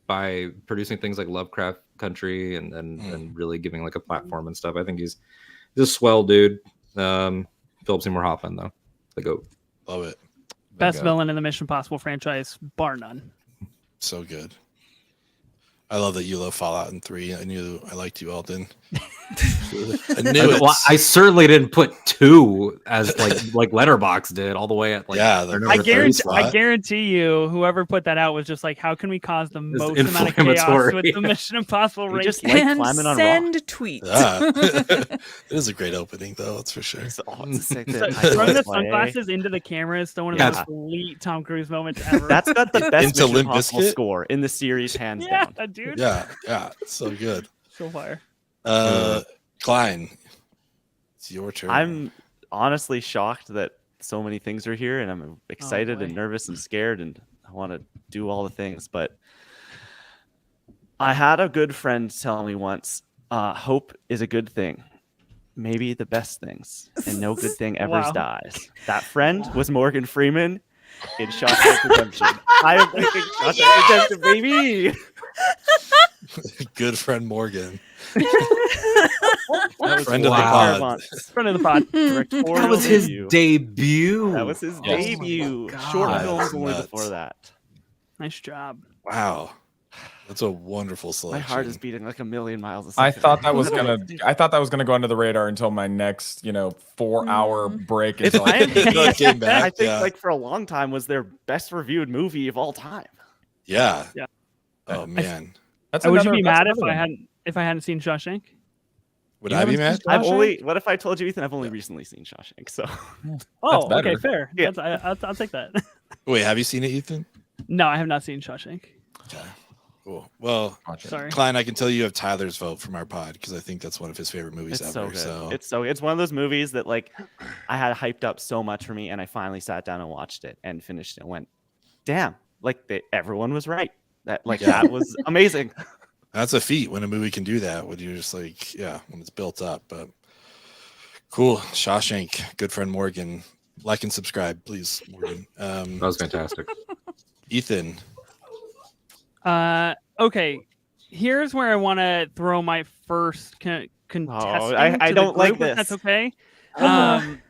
by producing things like Lovecraft Country and really giving like a platform and stuff. I think he's a swell dude. Philip Seymour Hoffman though, the GOAT. Love it. Best GOAT. villain in the Mission Impossible franchise, bar none. So good. I love that you love Fallout in 3. I knew I liked you, Alden. I knew it. Well, I certainly didn't put 2 as like Letterbox did all the way at like Yeah, their the- number I 30 guarantee, spot. I guarantee you, whoever put that out was just like, how can we cause the most amount of chaos inflammatory. with the Mission Impossible We race? just like And climbing on send rocks. tweets. Yeah. It is a great opening, though. That's for sure. It's all to say So, that I throwing the don't play. sunglasses into the camera is still one of Yeah. the most elite Tom Cruise moments ever. That's got the best Into Mission Limp Impossible Bizkit? score in the series, hands yeah, down. dude. Yeah, yeah, so good. So fire. Klein, it's your turn. I'm honestly shocked that so many things are here, and I'm excited boy. and nervous and scared, and I want to do all the things. But I had a good friend tell me once, hope is a good thing, maybe the best things, and no good thing ever Wow. dies. That friend was Morgan Freeman in Shawshank Redemption. I am picking Shawshank Redemption, baby. Good friend Morgan. That was Friend of the Frank pod. Daramont's Front of the pod. directorial That was his debut. debut. That was his Yes. debut. Oh my Short God. films That's only nuts. before that. Nice job. Wow, that's a wonderful My selection. heart is beating like a million miles a I second. thought that was gonna go under the radar until my next, 4-hour break. It's Until I IMDb. It came back, I think yeah. like for a long time was their best reviewed movie of all time. Yeah. Yeah. Oh man, That's Would you be that's mad if another I one. hadn't seen Shawshank? would You I be haven't mad? seen I've Shawshank? only what if I told you, Ethan? I've only recently seen Shawshank, so Oh, better. okay, fair. Yeah. I'll take that. Wait, have you seen it, Ethan? No, I have not seen Shawshank. Okay, cool. Well, Watch it. Sorry. Klein, I can tell you have Tyler's vote from our pod because I think that's one of his favorite movies it's ever. so good. It's one of those movies that like I had hyped up so much for me, and I finally sat down and watched it and finished it and went, damn, everyone was right. That that was amazing. That's a feat when a movie can do that. When you're just like, yeah, when it's built up. But cool, Shawshank, good friend Morgan. Like and subscribe, please, Morgan. That was fantastic. Ethan, Okay. Here's where I want to throw my first contestant. I to the don't like group, if That's this. okay. Ben.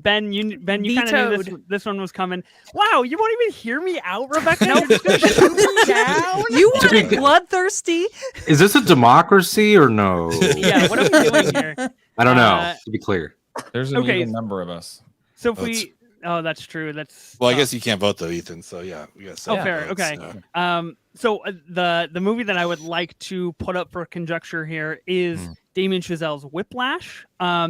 Ben, you kind of knew Vetoed. this one was coming. Wow, you won't even hear me out, Rebecca. You're just gonna shoot me down. You To want it be- bloodthirsty? Is this a democracy or no? Yeah, what are we doing here? I don't know. Uh, To be clear, There's an Okay. even number of us. So if Oh, it's- that's true. That's well, I tough. guess you can't vote though, Ethan. So yeah, we got. Oh, seven fair. votes, Okay. so. So the movie that I would like to put up for conjecture here is Damien Chazelle's Whiplash.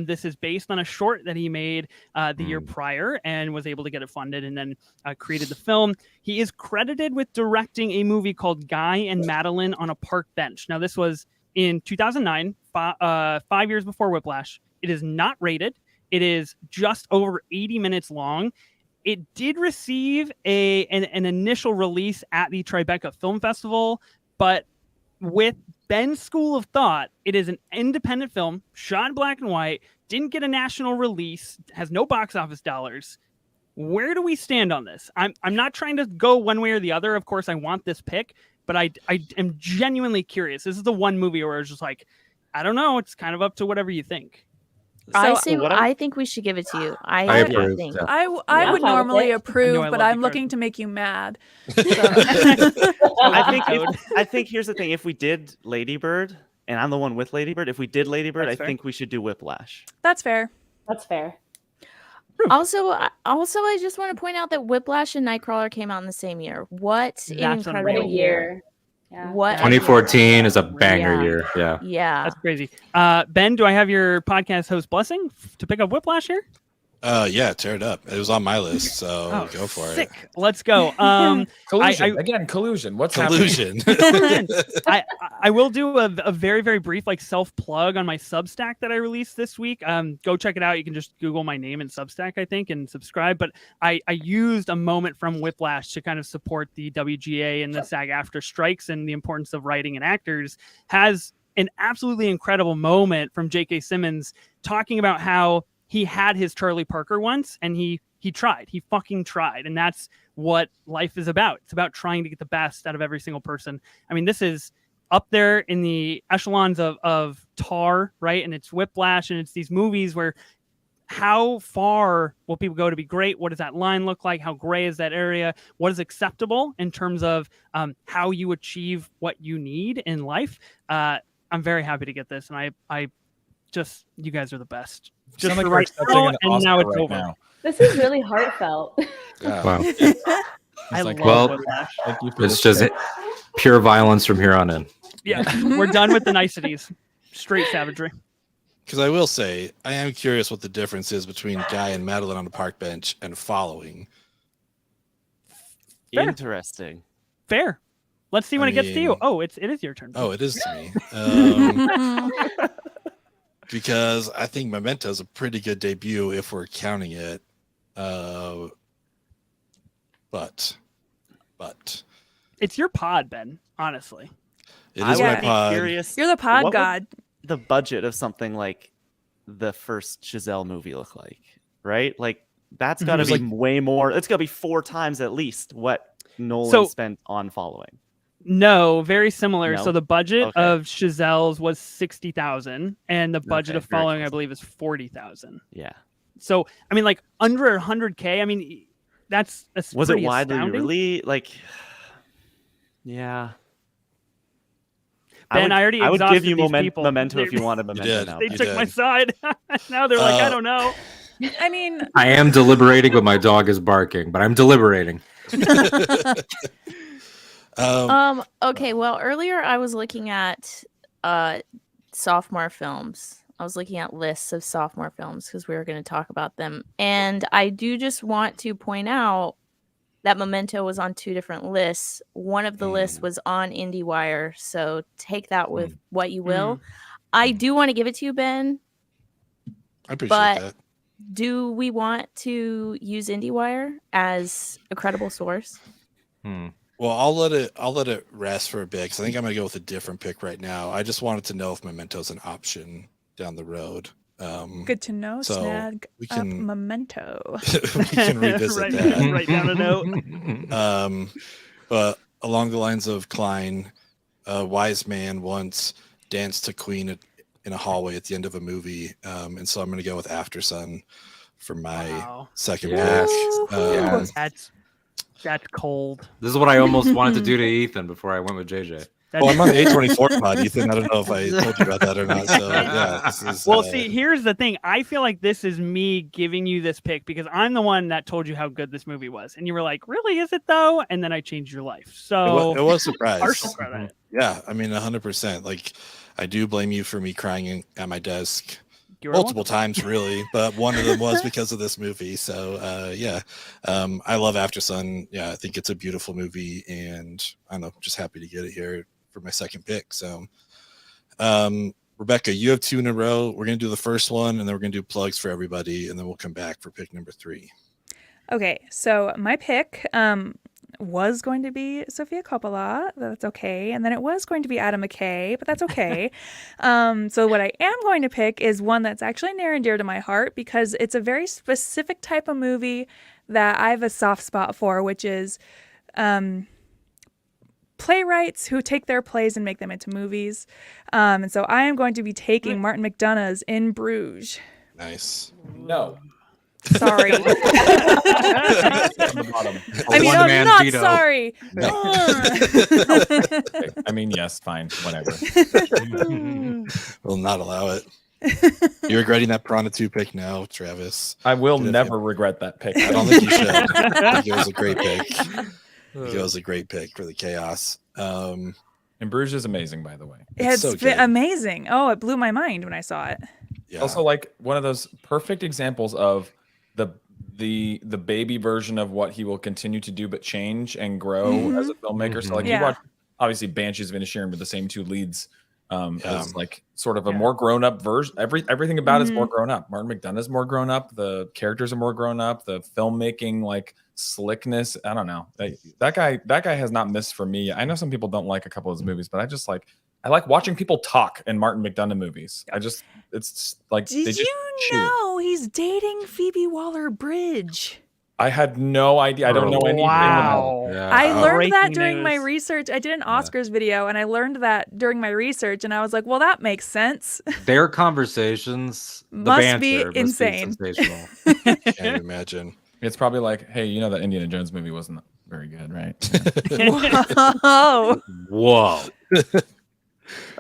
This is based on a short that he made the year prior and was able to get it funded and then created the film. He is credited with directing a movie called Guy and Madeline on a Park Bench. Now, this was in 2009, 5 years before Whiplash. It is not rated. It is just over 80 minutes long. It did receive an initial release at the Tribeca Film Festival, but with Ben's school of thought, it is an independent film, shot in black and white, didn't get a national release, has no box office dollars. Where do we stand on this? I'm not trying to go one way or the other. Of course, I want this pick, but I am genuinely curious. This is the one movie where it's just like, I don't know. It's kind of up to whatever you think. I think we should give it to you. I I approve, think. yeah. I Yeah, would I'm fine with normally it. I approve, know I but love I'm the looking to make you mad. I think here's the thing: if we did Lady Bird, and I'm the one with Lady Bird, if we did Lady Bird, That's I fair. think we should do Whiplash. That's fair. That's fair. Also, I just want to point out that Whiplash and Nightcrawler came out in the same year. What an That's incredible unreal. What a year! year. Yeah. What a 2014 is a banger Yeah. year. Yeah. Yeah. That's crazy. Ben, do I have your podcast host blessing to pick up Whiplash here? Yeah, tear it up. It was on my list, so go for sick. it. Let's go. Collusion. Again, collusion. What's Collusion. I will do a very, very brief self plug on my Substack that I released this week. Go check it out. You can just Google my name and Substack, I think, and subscribe. But I used a moment from Whiplash to kind of support the WGA and the SAG-AFTRA strikes and the importance of writing and actors. Has an absolutely incredible moment from J.K. Simmons talking about how he had his Charlie Parker once and he tried. He fucking tried. And that's what life is about. It's about trying to get the best out of every single person. I mean, this is up there in the echelons of Tar, right? And it's Whiplash, and it's these movies where how far will people go to be great? What does that line look like? How gray is that area? What is acceptable in terms of how you achieve what you need in life? I'm very happy to get this, and I just you guys are the best. You Just sound like for you're right accepting now, an and Oscar now it's right over. now. This is really heartfelt. Yeah. Wow. I It's like, love well, Whiplash. Thank you for It's this just pick. pure violence from here on in. Yeah, we're done with the niceties. Straight savagery. Because I will say, I am curious what the difference is between Guy and Madeline on the park bench and following. Fair. Interesting. Fair. Let's see when it gets to you. mean- Oh, it is your turn. Oh, it is to me. Because I think Memento is a pretty good debut if we're counting it. But It's your pod, Ben. Honestly, it I is would my be pod. curious. You're the pod what would god. the budget of something like the first Giselle movie look like? Right? Like that's got to It be was way more. It's got to be 4 times at least what Nolan So- spent on following. no, very similar. No? So the budget Okay. of Chazelle's was 60,000, and the budget Okay, of very following, I close. believe, is 40,000. Yeah. So I mean, like under 100K. I mean, that's Was it pretty widely astounding. released? Like, yeah. Ben, I already I would give exhausted you these people. Memento if They- you wanted Memento did. now. They You took my did. side. Now they're like, I Uh, don't know. I mean, I am deliberating, but my dog is barking. But I'm deliberating. Okay, well, earlier I was looking at sophomore films. I was looking at lists of sophomore films because we were going to talk about them. And I do just want to point out that Memento was on 2 different lists. One of the lists was on IndieWire, so take that with what you will. I do want to give it to you, Ben. I appreciate But- that. Do we want to use IndieWire as a credible source? Well, I'll let it rest for a bit because I think I'm gonna go with a different pick right now. I just wanted to know if Memento's an option down the road. good to know. So, Snag we up can- Memento. we can revisit Write- that. write down a note. But along the lines of Klein, a wise man once danced to Queen in a hallway at the end of a movie, and so I'm going to go with After Sun for my Wow. second Yes. pick. Yes. That's cold. This is what I almost wanted to do to Ethan before I went with JJ. That's Well, I'm on the A24 pod, Ethan. I don't know if I told you about that or not. So yeah, this is, Well, see, here's the thing. I feel like this is me giving you this pick because I'm the one that told you how good this movie was, and you were like, "Really? Is it though?" And then I changed your life. So it was a surprise. partial credit. Yeah, I mean 100%. Like, I do blame you for me crying at my desk You're multiple times, really, but one of them was because of this movie. So I love After Sun. Yeah, I think it's a beautiful movie, and I don't know, just happy to get it here for my second pick. So, Rebecca, you have 2 in a row. We're gonna do the first one, and then we're gonna do plugs for everybody, and then we'll come back for pick number 3. Okay, so my pick was going to be Sofia Coppola. That's okay. And then it was going to be Adam McKay, but that's okay. So what I am going to pick is one that's actually near and dear to my heart because it's a very specific type of movie that I have a soft spot for, which is playwrights who take their plays and make them into movies. And so I am going to be taking Martin McDonagh's In Bruges. Nice. No. Sorry. On the bottom. I mean, I'm One-man not veto. sorry. Okay. I mean, yes, fine, whatever. Will not allow it. You're regretting that Piranha 2 pick now, Travis. I will Good never regret that pick. I don't think you should. I think it was a great pick. I think it was a great pick for the chaos. And Bruges is amazing, by the way. It's so been good. amazing. Oh, it blew my mind when I saw it. Yeah. Also, like one of those perfect examples of the baby version of what he will continue to do, but change and grow as a filmmaker. So, like Yeah. you watch, obviously, Banshees of Inisherin with the same 2 leads. Yeah. As like sort of a Yeah. more grown up version. Everything about it is more grown up. Martin McDonagh is more grown up. The characters are more grown up. The filmmaking like slickness. I don't know. That guy has not missed for me. I know some people don't like a couple of his movies, but I like watching people talk in Martin McDonagh movies. It's like they Did just you chew. know he's dating Phoebe Waller-Bridge? I had no idea. I don't know anything about it. Wow. Yeah. I learned Breaking that during my news. research. I did an Oscars video and I learned that during my research and I was like, well, that makes sense. Their conversations the Must be banter insane. sensational. Can't imagine. It's probably like, hey, you know that Indiana Jones movie wasn't very good, right? Whoa. Whoa.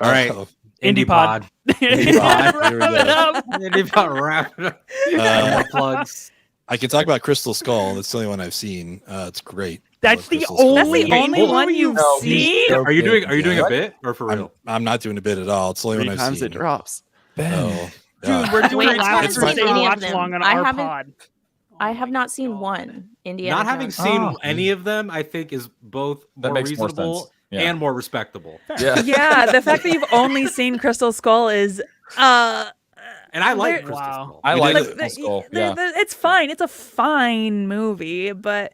All right. Oh, Indie Pod. Indie Pod. There we go. Wrap it up. Indie Pod, wrap it up. No more plugs. I can talk about Crystal Skull. That's the only one I've seen. It's great. I That's love the Crystal Skull. That's the only only hold on. one you've No, he's seen. so Are you good. doing a Yeah. bit or for real? I'm not doing a bit at all. It's the only 3 one I've times seen. it drops. Oh, Dude, yeah. we're doing Wait, last it's week's like- any of watch them. along on I our haven't- pod. I Oh have my not seen God. one Indiana Not having Jones. seen Oh. any of them, I think, is both That more makes more reasonable sense. Yeah. and more respectable. Yeah. Yeah, the fact that you've only seen Crystal Skull is And I like There- Crystal Wow. Skull. I We like did it. it. Skull. Yeah. it's fine. It's a fine movie, but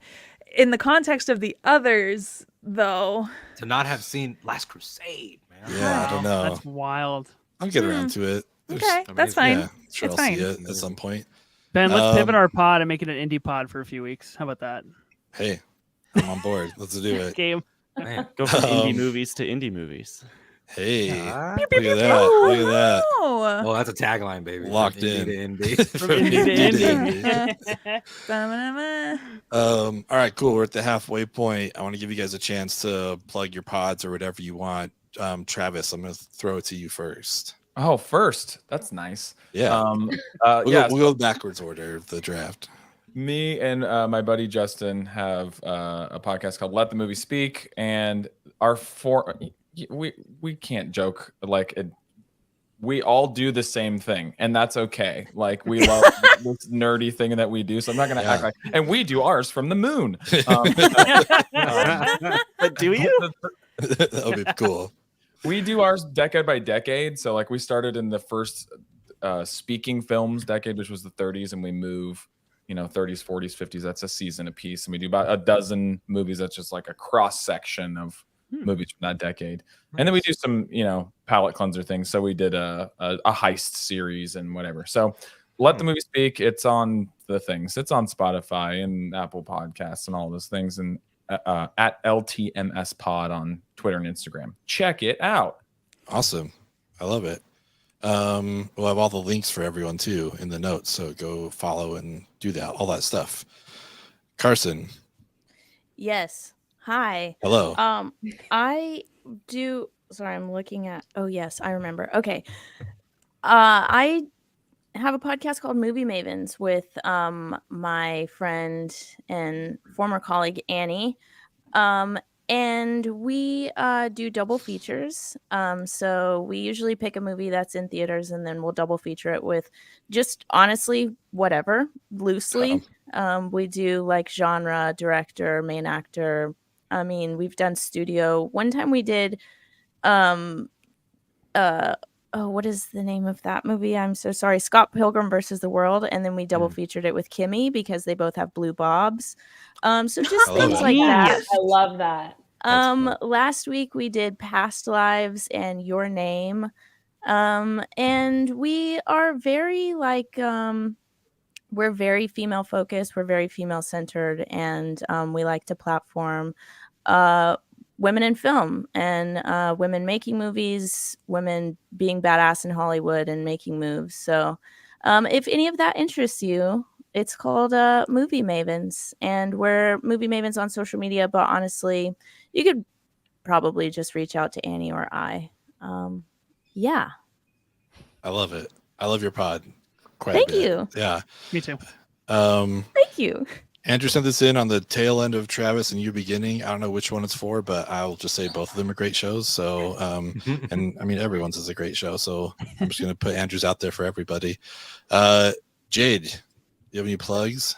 in the context of the others, though, To not have seen Last Crusade, man. Yeah, I don't know. That's wild. I'll get around to it. There's- okay, that's amazing. fine. Yeah, sure It's I'll fine. see it at some point. Ben, let's pivot Um, our pod and make it an indie pod for a few weeks. How about that? Hey, I'm on board. Let's do it. Game. Man. Go from indie Um, movies to indie movies. Hey, Ah. look at that. Look at that. Oh, Well, that's a tagline, baby. Locked From indie in. to indie. From indie to Indie indie. ba-da-ba-da-ba. All right, cool. We're at the halfway point. I want to give you guys a chance to plug your pods or whatever you want. Travis, I'm going to throw it to you first. Oh, first. That's nice. Yeah. Yeah. We'll go backwards order of the draft. Me and my buddy Justin have a podcast called Let the Movie Speak, and we can't joke like it. We all do the same thing, and that's okay. Like we love this nerdy thing that we do, so I'm not going to act like. And we do ours from the moon. But do you? That would be cool. We do ours decade by decade. So like we started in the first speaking films decade, which was the 30s, and we move, 30s, 40s, 50s. That's a season a piece, and we do about a dozen movies. That's just like a cross section of movies from that decade. And then we do some, palate cleanser things. So we did a heist series and whatever. So Let the Movie Speak. It's on the things. It's on Spotify and Apple Podcasts and all those things. And at LTMS Pod on Twitter and Instagram. Check it out. Awesome. I love it. We'll have all the links for everyone too in the notes. So go follow and do that, all that stuff. Carson, Yes. Hi. hello. I do. Sorry, I'm looking at. Oh yes, I remember. Okay. I have a podcast called Movie Mavens with my friend and former colleague Annie. And we do double features. So we usually pick a movie that's in theaters and then we'll double feature it with just honestly whatever, loosely. We do like genre, director, main actor. I mean, we've done studio. One time we did what is the name of that movie? I'm so sorry. Scott Pilgrim versus the World. And then we double featured it with Kimmy because they both have blue bobs. So just I love things it. like that. I love that. That's Last week we did Past Lives and Your Name. And we are very we're very female focused, we're very female centered, and we like to platform women in film and women making movies, women being badass in Hollywood and making moves. So if any of that interests you, it's called Movie Mavens, and we're Movie Mavens on social media, but honestly, you could probably just reach out to Annie or I. Yeah. I love it. I love your pod. Quite Thank a bit. you. Yeah. Me too. Thank you. Andrew sent this in on the tail end of Travis and you beginning. I don't know which one it's for, but I'll just say both of them are great shows. So, and I mean, everyone's is a great show. So I'm just going to put Andrew's out there for everybody. Jade, you have any plugs?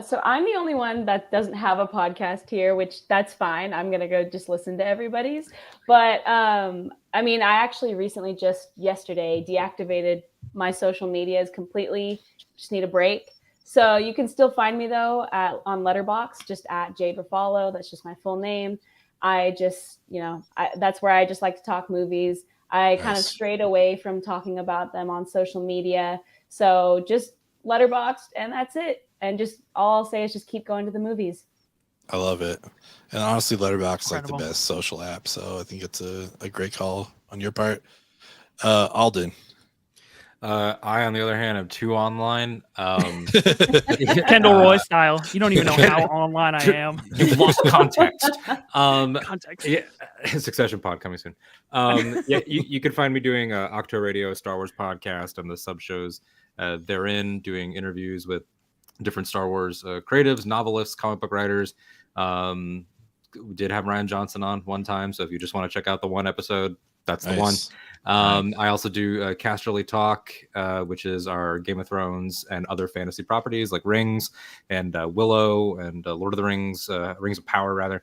So I'm the only one that doesn't have a podcast here, which that's fine. I'm going to go just listen to everybody's. But I mean, I actually recently just yesterday deactivated my social medias completely. Just need a break. So you can still find me though on Letterboxd, just at Jade Ruffalo. That's just my full name. I just, that's where I just like to talk movies. I kind of strayed away from talking about them on social media. So just Letterboxd, and that's it. And just all I'll say is just keep going to the movies. I love it. And honestly, Letterboxd is like the Incredible. best social app. So I think it's a great call on your part. Alden. I, on the other hand, have 2 online. Kendall Roy style. You don't even know how online I am. You've lost context. Context. Yeah, Succession pod coming soon. Yeah, you can find me doing Octo Radio, Star Wars podcast, and the sub shows therein, doing interviews with different Star Wars creatives, novelists, comic book writers. We did have Ryan Johnson on one time, so if you just want to check out the one episode, that's the one. I also do Casterly Talk, which is our Game of Thrones and other fantasy properties like Rings and Willow and Lord of the Rings, Rings of Power, rather,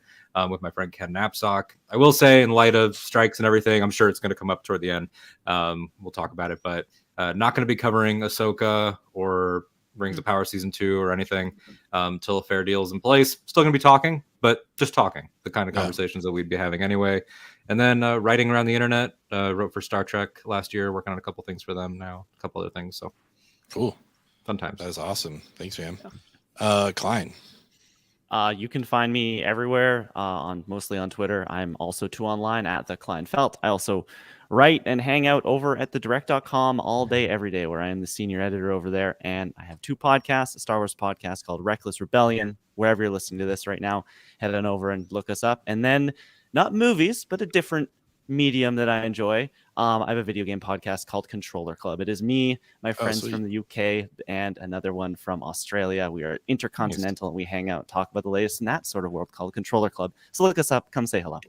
with my friend Ken Knapsack. I will say, in light of strikes and everything, I'm sure it's going to come up toward the end. We'll talk about it, but not going to be covering Ahsoka or Rings of Power Season 2 or anything till a fair deal is in place. Still going to be talking, but just talking, the kind of conversations that we'd be having anyway. And then writing around the internet, wrote for Star Trek last year, working on a couple things for them now, a couple other things. So cool. Fun times. That is awesome. Thanks, man. Klein. You can find me everywhere, mostly on Twitter. I'm also online at the Kleinfeld. I also write and hang out over at thedirect.com all day, every day, where I am the senior editor over there. And I have 2 podcasts, a Star Wars podcast called Reckless Rebellion. Wherever you're listening to this right now, head on over and look us up. And then not movies, but a different medium that I enjoy. I have a video game podcast called Controller Club. It is me, my friends from the UK, and another one from Australia. We are intercontinental, and we hang out and talk about the latest in that sort of world called Controller Club. So look us up. Come say hello.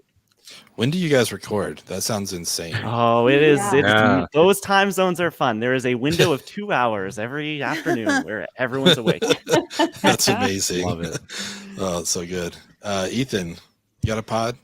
When do you guys record? That sounds insane. Oh, it is. Those time zones are fun. There is a window of 2 hours every afternoon where everyone's awake. That's amazing. Love it. Oh, it's so good. Ethan, you got a pod?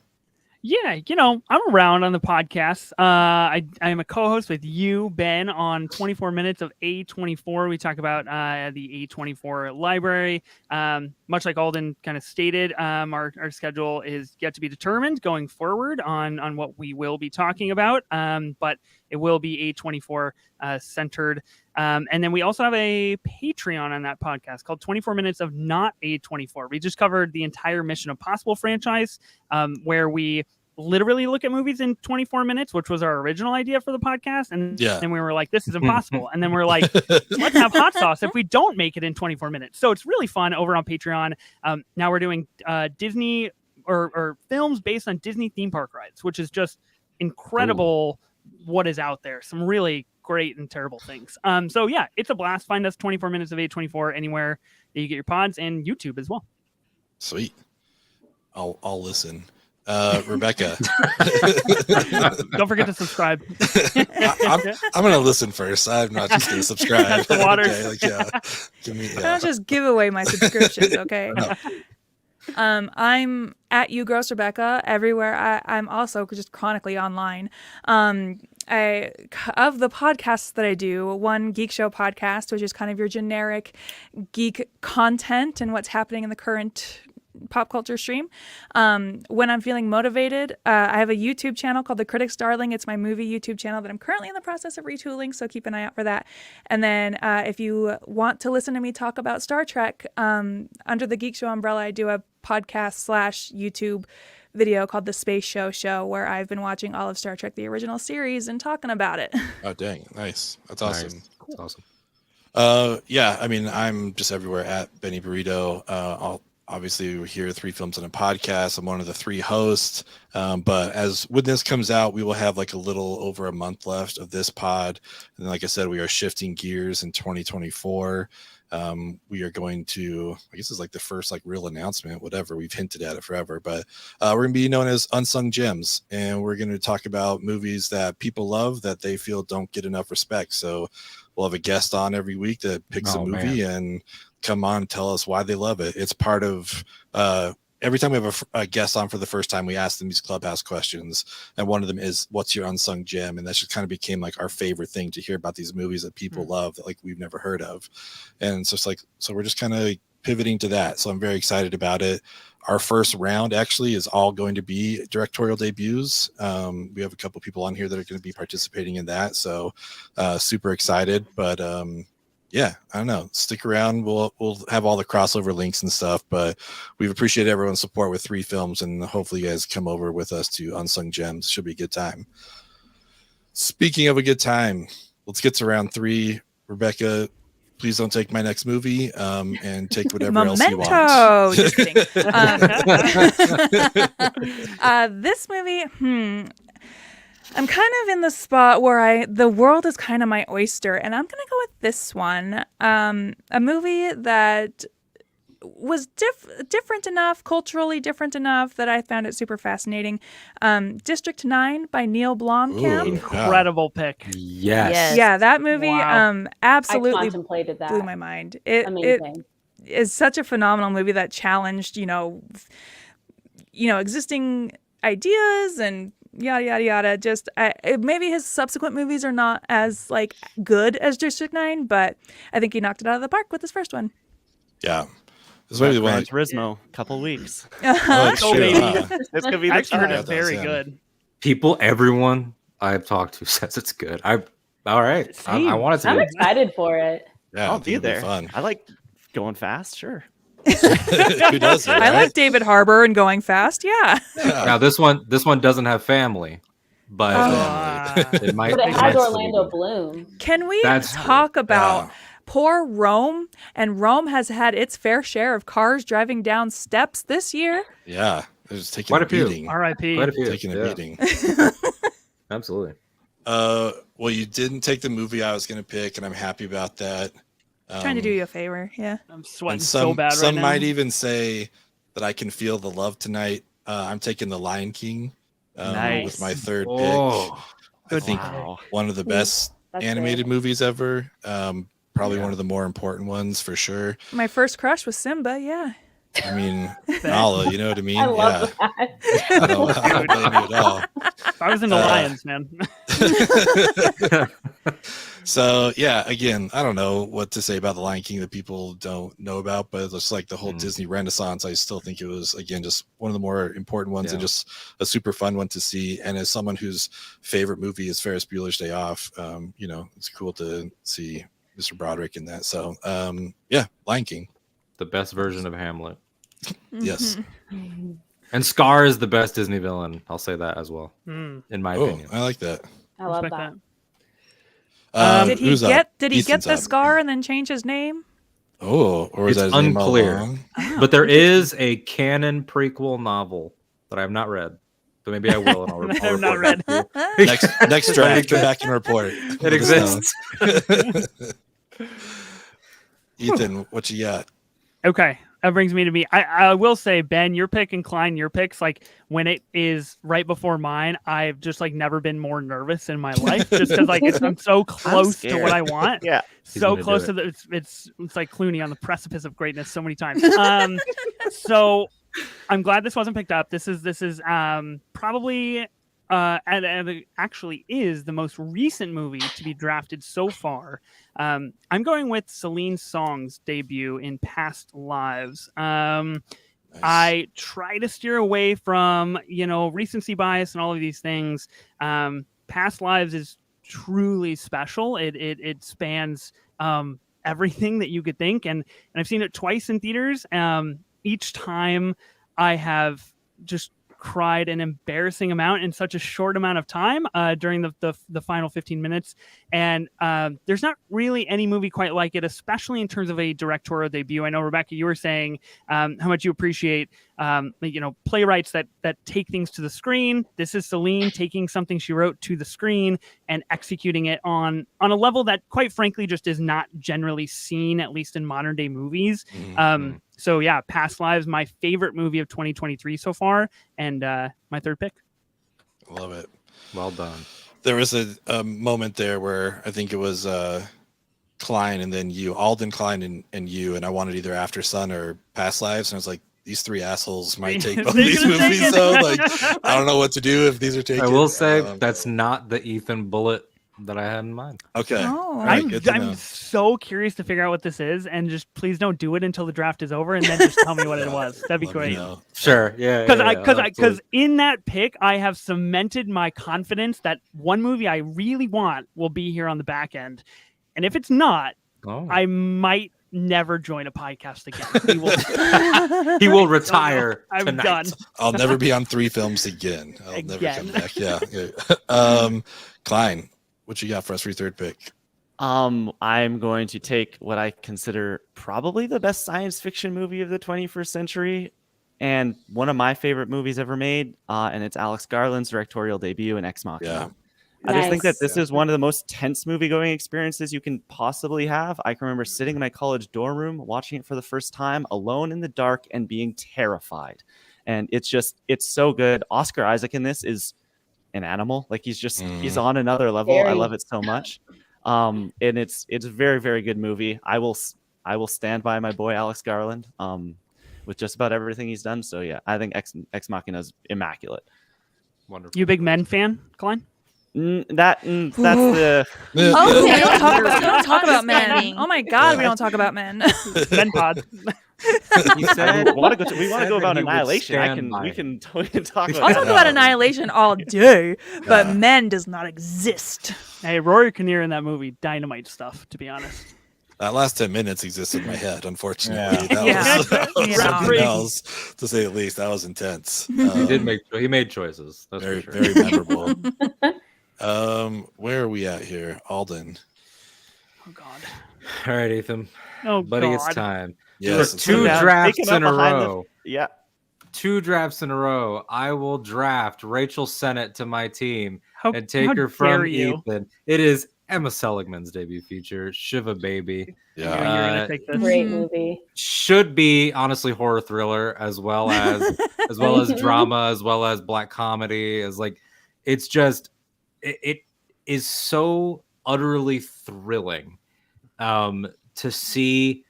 Yeah, I'm around on the podcast. I am a co-host with you, Ben, on 24 Minutes of A24. We talk about the A24 library. Much like Alden kind of stated, our schedule is yet to be determined going forward on what we will be talking about. But it will be A24 centered. And then we also have a Patreon on that podcast called 24 Minutes of Not A24. We just covered the entire Mission Impossible franchise, where we literally look at movies in 24 minutes, which was our original idea for the podcast. And then we were like, this is impossible. And then we're like, let's have hot sauce if we don't make it in 24 minutes. So it's really fun over on Patreon. Now we're doing Disney or films based on Disney theme park rides, which is just incredible. What is out there. Some really great and terrible things. So yeah, it's a blast. Find us 24 Minutes of A24 anywhere that you get your pods, and YouTube as well. Sweet. I'll listen. Rebecca. Don't forget to subscribe. I'm going to listen first. I'm not just going to subscribe. That's the waters. Okay, I don't just give away my subscriptions, okay? No. I'm at You Gross Rebecca everywhere. I'm also just chronically online. Of the podcasts that I do, one Geek Show podcast, which is kind of your generic geek content and what's happening in the current pop culture stream. When I'm feeling motivated, I have a YouTube channel called The Critic's Darling. It's my movie YouTube channel that I'm currently in the process of retooling, so keep an eye out for that. And then if you want to listen to me talk about Star Trek, under the Geek Show umbrella, I do a podcast / YouTube video called The Space Show, where I've been watching all of Star Trek, the original series, and talking about it. Oh, dang. Nice. That's awesome. Nice. Cool. That's awesome. Yeah, I mean, I'm just everywhere at Benny Burrito. Obviously, we're here, 3 Films and a Podcast. I'm one of the 3 hosts. But when this comes out, we will have like a little over a month left of this pod. And like I said, we are shifting gears in 2024. We are going to, I guess it's like the first like real announcement, whatever. We've hinted at it forever, but we're going to be known as Unsung Gems. And we're going to talk about movies that people love that they feel don't get enough respect. So we'll have a guest on every week that picks a movie and come on and tell us why they love it. It's part of every time we have a guest on for the first time, we ask them these Clubhouse questions, and one of them is, what's your unsung gem? And that just kind of became like our favorite thing to hear about these movies that people love that like we've never heard of. And so it's like, so we're just kind of pivoting to that. So I'm very excited about it. Our first round actually is all going to be directorial debuts. We have a couple people on here that are going to be participating in that. So super excited, but yeah, I don't know. Stick around. We'll have all the crossover links and stuff, but we've appreciated everyone's support with 3 Films, and hopefully you guys come over with us to Unsung Gems. Should be a good time. Speaking of a good time, let's get to round 3. Rebecca, please don't take my next movie, and take whatever else you want. Memento. Just kidding. This movie, I'm kind of in the spot where the world is kind of my oyster, and I'm gonna go with this one. A movie that was different enough, culturally different enough, that I found it super fascinating. District 9 by Neil Blomkamp. Ooh. Incredible pick. Yes. Yeah, that movie Wow. I absolutely contemplated that. blew my mind. It Amazing. is such a phenomenal movie that challenged, existing ideas and yada yada yada. Just maybe his subsequent movies are not as like good as District 9, but I think he knocked it out of the park with his first one. Yeah. This is maybe the Gran one. Turismo, couple weeks. Oh, it's Oh, true, baby. huh? It's gonna be the I actually heard time. it's very Yeah. good. Everyone I've talked to says it's good. All right. I Same. want it to I'm be. excited for it. Yeah, I I'll think be it'll there. Fun. I like going fast. Sure. Who does it? I right? like David Harbour and going fast. Yeah. Yeah. Now this one doesn't have family, but Family. it might. But it it has might still be Orlando good. Bloom. Can we That's talk about Yeah. poor Rome? And Rome has had its fair share of cars driving down steps this year. Yeah. They're just taking Quite a a few. beating. R.I.P. Quite a few. Taking a Yeah, beating. absolutely. Well, you didn't take the movie I was going to pick, and I'm happy about that. Trying to do you a favor. Yeah. I'm sweating And so bad right some now. might even say that I can feel the love tonight. I'm taking The Lion King Nice. with my third Oh, pick. I Good think Wow. one of the best That's animated good. movies ever. Probably Yeah. one of the more important ones for sure. My first crush was Simba. Yeah. I mean, Nala, you know what I mean? I love that. I don't blame you at all. I was in the Uh, Lions, man. So yeah, again, I don't know what to say about the Lion King that people don't know about, but it's like the whole Disney Renaissance. I still think it was, again, just one of the more important ones, and Yeah. just a super fun one to see. And as someone whose favorite movie is Ferris Bueller's Day Off, it's cool to see Mr. Broderick in that. So yeah, Lion King. The best version of Hamlet. Yes. And Scar is the best Disney villain. I'll say that as well, Hmm. in my Oh, opinion. I like that. I love Respect that. Did he who's up? get Ethan's the up. scar and then change his name? Oh, or is It's that his name all unclear. along? But there is a canon prequel novel that I have not read. But maybe I will, and I'll, I I'll have not report read. back to you. Next draft, come back and report. It exists. Ethan, what you got? Okay, that brings me to me. I will say, Ben, your pick and Klein, your picks, like when it is right before mine, I've just like never been more nervous in my life, just because like I'm so close to what scared. I want. Yeah. He's So gonna do close it. to the it's like Clooney on the precipice of greatness so many times. So I'm glad this wasn't picked up. This is probably and it actually is the most recent movie to be drafted so far. I'm going with Celine Song's debut in Past Lives. Nice. I try to steer away from, recency bias and all of these things. Past Lives is truly special. It spans everything that you could think, and I've seen it twice in theaters. Each time I have just cried an embarrassing amount in such a short amount of time during the final 15 minutes. And there's not really any movie quite like it, especially in terms of a directorial debut. I know, Rebecca, you were saying how much you appreciate playwrights that take things to the screen. This is Celine taking something she wrote to the screen and executing it on a level that, quite frankly, just is not generally seen, at least in modern day movies. Mhm. So yeah, Past Lives, my favorite movie of 2023 so far, and my third pick. Love it. Well done. There was a moment there where I think it was Klein and then you, Alden, Klein, and you, and I wanted either After Sun or Past Lives, and I was like, these three assholes might take both They're these gonna take movies, it. so like I don't know what to do if these are taken. I will say Um, that's not the Ethan bullet that I had in mind. okay. Oh. All right, good to know. I'm so curious to figure out what this is, and just please don't do it until the draft is over, and then just tell me what it was. That'd be Let me great. know. Sure. Yeah. Because in that pick, I have cemented my confidence that one movie I really want will be here on the back end, and if it's not, I might never join a podcast again. He will retire. I'm tonight. done. I'll never be on three films again. I'll never Again. come back. Yeah. Klein, what you got for us for your third pick? I'm going to take what I consider probably the best science fiction movie of the 21st century, and one of my favorite movies ever made, and it's Alex Garland's directorial debut in Ex Machina. Yeah. I just think that Nice. this is one of the most tense movie-going experiences you can possibly have. I can remember sitting in my college dorm room, watching it for the first time, alone in the dark, and being terrified. And it's so good. Oscar Isaac in this is an animal. Like he's on another level. I Very. love it so much. And it's a very, very good movie. I will stand by my boy Alex Garland with just about everything he's done. So yeah, I think Ex Machina is immaculate. Wonderful. You a big Men fan, Klein? That's the Oh, we don't talk about men. Understanding. Oh my god, we don't talk about men. Men pod. he said. We want to said go about that he would Annihilation. stand by We can talk about I'll that. talk about Annihilation all day, but Yeah. men does not exist. Hey, Rory Kinnear in that movie, dynamite stuff, to be honest. That last 10 minutes exists in my head, unfortunately. That Yeah. was, that was Yeah. something Crazy. else, to say the least. That was intense. He made choices. That's very, for sure. very memorable. Where are we at here? Alden. Oh God. All right, Ethan. Oh Buddy, God. it's time. Yes, For it's two time. drafts Take him in a up behind row. Yeah. 2 drafts in a row. I will draft Rachel Sennett to my team How, and take how her dare from you? Ethan. It is Emma Seligman's debut feature, Shiva Baby. I knew Yeah. you were gonna take this. Great Mhm. movie. Should be honestly horror thriller as well as drama, as well as black comedy. As like, it's just it is so utterly thrilling to see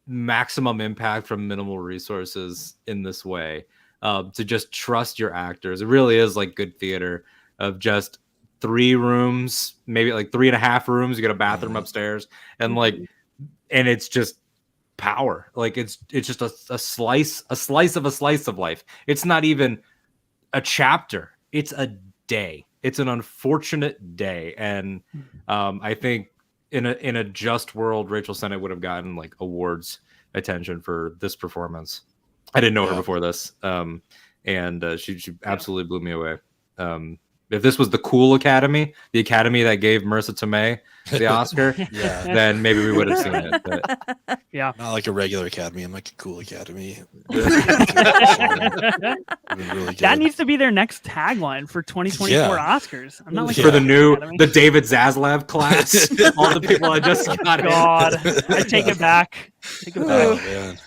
maximum impact from minimal resources in this way. To just trust your actors. It really is like good theater of just 3 rooms, maybe like 3.5 rooms. You get a bathroom upstairs, and like, and it's just power. Like it's just a slice of life. It's not even a chapter. It's a day. It's an unfortunate day, and I think in a just world, Rachel Sennett would have gotten like awards attention for this performance. I didn't know her Yeah. before this, and she absolutely blew me away. If this was the cool Academy, the Academy that gave Marissa Tomei the Oscar, Yeah. then maybe we would have seen it. But Yeah. Not like a regular Academy. I'm like a cool Academy. Really That good. needs to be their next tagline for 2024 Yeah. Oscars. I'm not like for the new Academy. the David Zaslav class, all the people I just got in. God, I take it back. Take it Oh, back. man.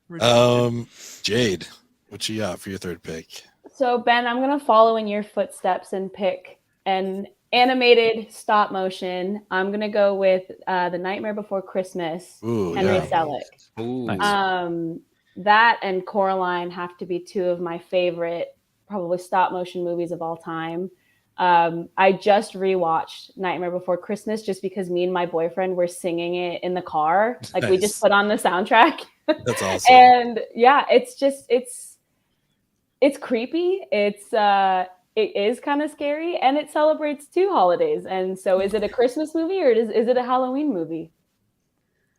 Ridiculous. Jade, what you got for your third pick? So Ben, I'm gonna follow in your footsteps and pick an animated stop motion. I'm gonna go with The Nightmare Before Christmas. Ooh, Henry yeah. Selick. Ooh. Um, that and Coraline have to be 2 of my favorite, probably stop motion movies of all time. I just rewatched Nightmare Before Christmas just because me and my boyfriend were singing it in the car. Like we Nice. just put on the soundtrack. That's awesome. And yeah, it's creepy. It is kind of scary, and it celebrates 2 holidays. And so, is it a Christmas movie or is it a Halloween movie?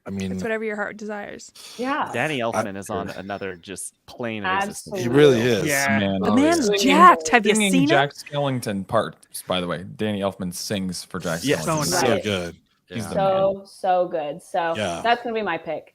I mean, It's whatever your heart desires. Yeah, Danny Elfman is on another just plain irresistible. he really is. Yeah. Man, The Oh, man's yeah. jacked. Have you Singing seen Jack it? Skellington parts, by the way. Danny Elfman sings for Jack Yes. Skellington. So So Right. good. He's Yeah. the so good. So Yeah. that's gonna be my pick.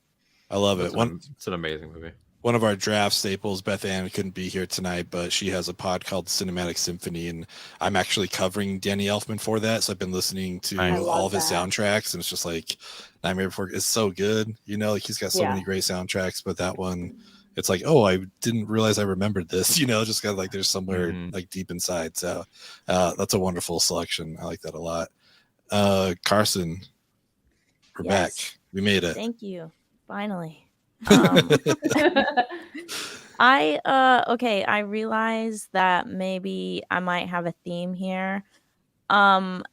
I love it. It's an amazing movie. One of our draft staples, Beth Ann, couldn't be here tonight, but she has a pod called Cinematic Symphony, and I'm actually covering Danny Elfman for that. So I've been listening to I all love of his that. soundtracks, and it's just like Nightmare Before it's so good. You know, like he's got so Yeah. many great soundtracks, but that one, it's like, oh, I didn't realize I remembered this. You know, just got like there's somewhere Mhm. like deep inside. So that's a wonderful selection. I like that a lot. Carson, we're Yes. back. We made it. Thank you. Finally. I realize that maybe I might have a theme here. And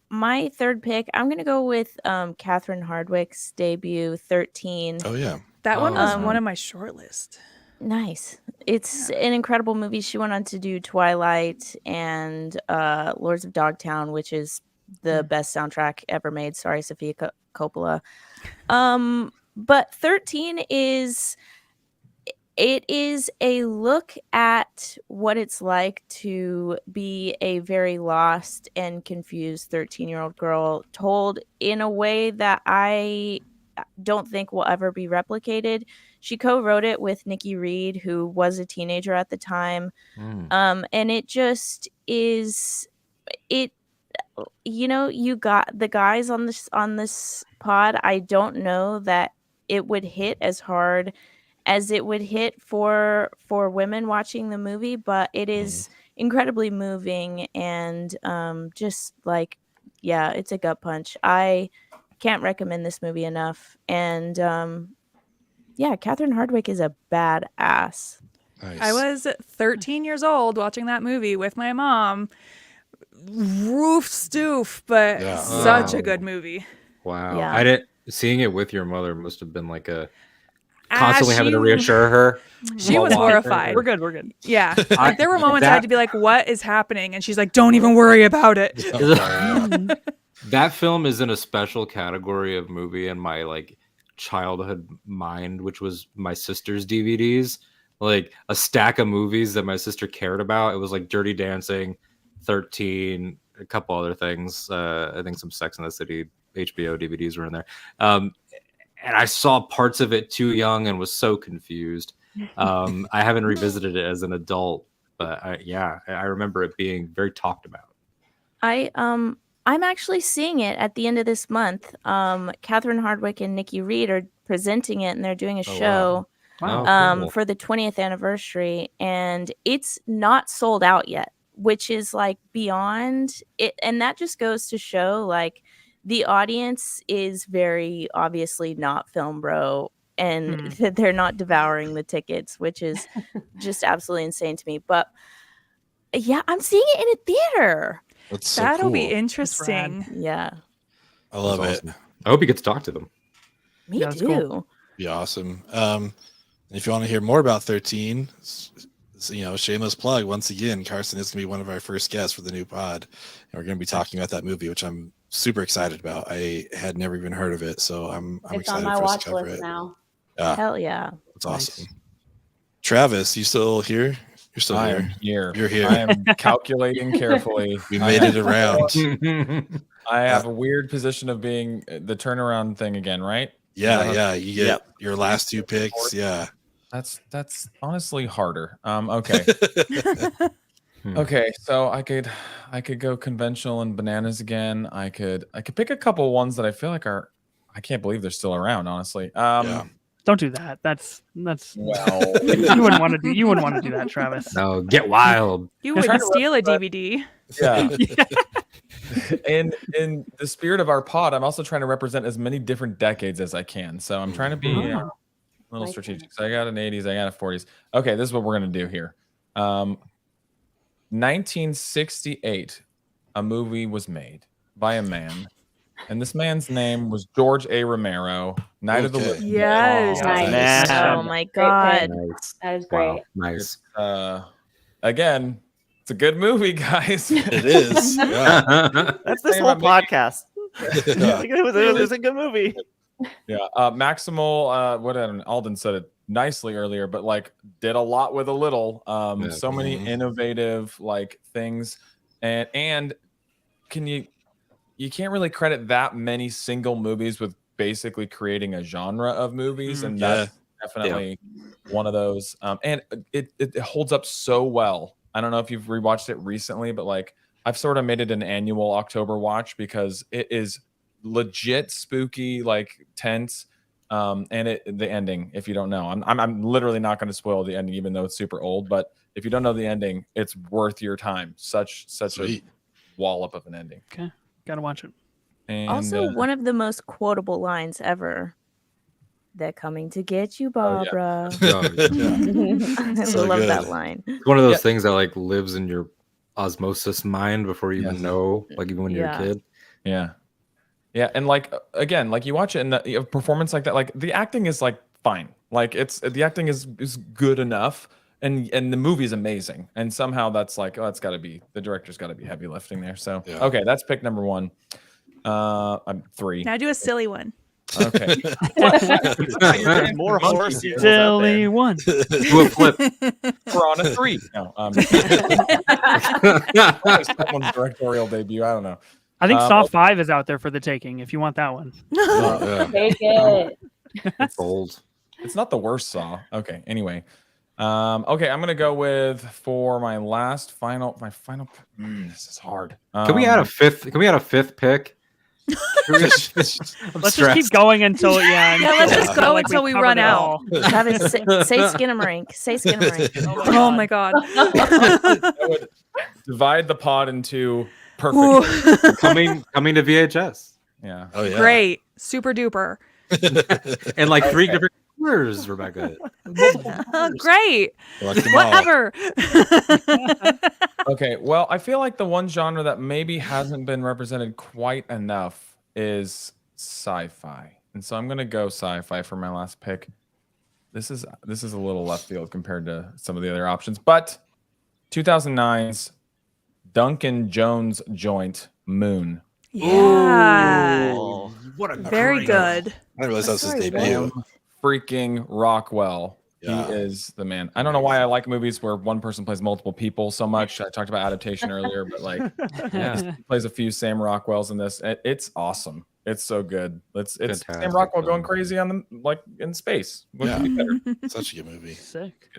my third pick, I'm gonna go with Catherine Hardwicke's debut, 13. Oh yeah. That one was Um, one of my short list. Nice. It's an incredible movie. She went on to do Twilight and Lords of Dogtown, which is the best soundtrack ever made. Sorry, Sofia Coppola. But 13 is It is a look at what it's like to be a very lost and confused 13-year-old girl, told in a way that I don't think will ever be replicated. She co-wrote it with Nikki Reed, who was a teenager at the time. And it just is it you got the guys on this pod. I don't know that it would hit as hard as it would hit for women watching the movie, but it is incredibly moving and just like, yeah, it's a gut punch. I can't recommend this movie enough. And yeah, Catherine Hardwicke is a badass. Nice. I was 13 years old watching that movie with my mom. Roof stoof, but Yeah. such a Wow. good movie. Wow. Yeah. I didn't seeing it with your mother must have been like a Ah, constantly having to she- reassure her. She while was watching horrified. We're good. We're good. Yeah. Like, there were moments I had to be like, what is happening? And she's like, don't even worry about it. That film is in a special category of movie in my like childhood mind, which was my sister's DVDs. Like a stack of movies that my sister cared about. It was like Dirty Dancing, 13, a couple other things. I think some Sex and the City HBO DVDs were in there. And I saw parts of it too young and was so confused. I haven't revisited it as an adult, but I remember it being very talked about. I'm actually seeing it at the end of this month. Catherine Hardwicke and Nikki Reed are presenting it, and they're doing a show Cool. for the 20th anniversary, and it's not sold out yet, which is like beyond it. And that just goes to show like the audience is very obviously not film bro, and they're not devouring the tickets, which is just absolutely insane to me. But yeah, I'm seeing it in a theater. That's so That'll be cool. interesting. Yeah, I love That's it. awesome. I hope you get to talk to them. me Yeah, that's too. cool. Be awesome. If you want to hear more about 13, shameless plug once again. Carson is going to be one of our first guests for the new pod, and we're going to be talking about that movie, which I'm super excited about. I had never even heard of it, so I'm It's excited on my for us watch to cover list it. now. Yeah, Hell yeah. that's awesome. Travis, you still here? You're still I here. am here. You're here. I am calculating carefully. We made it around. I have a weird position of being the turnaround thing again, right? Yeah. You get Yep. your last two picks. Yeah. That's honestly harder. Okay. Okay, so I could go conventional and bananas again. I could pick a couple ones that I feel like are I can't believe they're still around, honestly. Yeah. Don't do that. That's Well, you wouldn't want to do that, Travis. No, get wild. You I'm trying wouldn't to steal a DVD. yeah. And in the spirit of our pod, I'm also trying to represent as many different decades as I can. So I'm trying to be a little Like strategic. So I got an 80s, I got a 40s. Okay, this is what we're gonna do here. 1968, a movie was made by a man, and this man's name was George A. Romero. Night of the Okay. Living Dead. Yes. Nice. Man. Oh my Great god. pick. Nice. That is Wow. great. Nice. Again, it's a good movie, guys. It is. Yeah. That's this Same whole on me. podcast. Yeah. Like, it was a good movie. Yeah, Maximal, Alden said it nicely earlier, but like did a lot with a little. Yeah. So many Mhm. innovative like things, and you can't really credit that many single movies with basically creating a genre of movies, and that's definitely one of those. And it holds up so well. I don't know if you've rewatched it recently, but like I've sort of made it an annual October watch because it is legit spooky, like tense. And the ending, if you don't know, I'm literally not going to spoil the ending, even though it's super old. But if you don't know the ending, it's worth your time. Such Sweet. a wallop of an ending. Gotta watch it. And Also, one of the most quotable lines ever. They're coming to get you, Oh, yeah. Barbara. Yeah. I So love good. that line. It's one of those Yeah. things that like lives in your osmosis mind before you Yes. even know, like even when you're a Yeah. kid. yeah, and like again, like you watch it and a performance like that, like the acting is like fine, like the acting is good enough, and the movie is amazing, and somehow that's like that's got to be the director's got to be heavy lifting there. So Yeah. okay, that's pick number one. I'm 3. Now do a silly one. Okay. There's more horror sequels out Silly there. one. Do a flip. Piranha 3. No, someone's directorial debut. I don't know. I think Saw okay. 5 is out there for the taking if you want that one. Take it. It's bold. It's not the worst Saw. Okay. Anyway. Okay, I'm gonna go with for my final. This is hard. Can we add a fifth? Can we add a fifth pick? Let's just keep going until let's just go like until we covered run it out. all. Travis, say Skinamarink. Say Skinamarink. Oh my god. I would divide the pod into perfect. coming to VHS. Yeah. Oh yeah. Great. Super duper. And like 3 different colors, Rebecca. Great. Collect them all. Whatever. Okay. Well, I feel like the one genre that maybe hasn't been represented quite enough is sci-fi, and so I'm gonna go sci-fi for my last pick. This is a little left field compared to some of the other options, but 2009's Duncan Jones joint Moon. Yeah. Oh, What a Very good. I didn't realize that was his That's very debut. Freaking Rockwell. Yeah. He is the man. I don't know why I like movies where one person plays multiple people so much. I talked about adaptation earlier, but like, Yeah. he plays a few Sam Rockwells in this. It's awesome. It's so good. It's Sam Fantastic Rockwell going film. crazy on the like in space. What could be better? Such a good movie. Sick.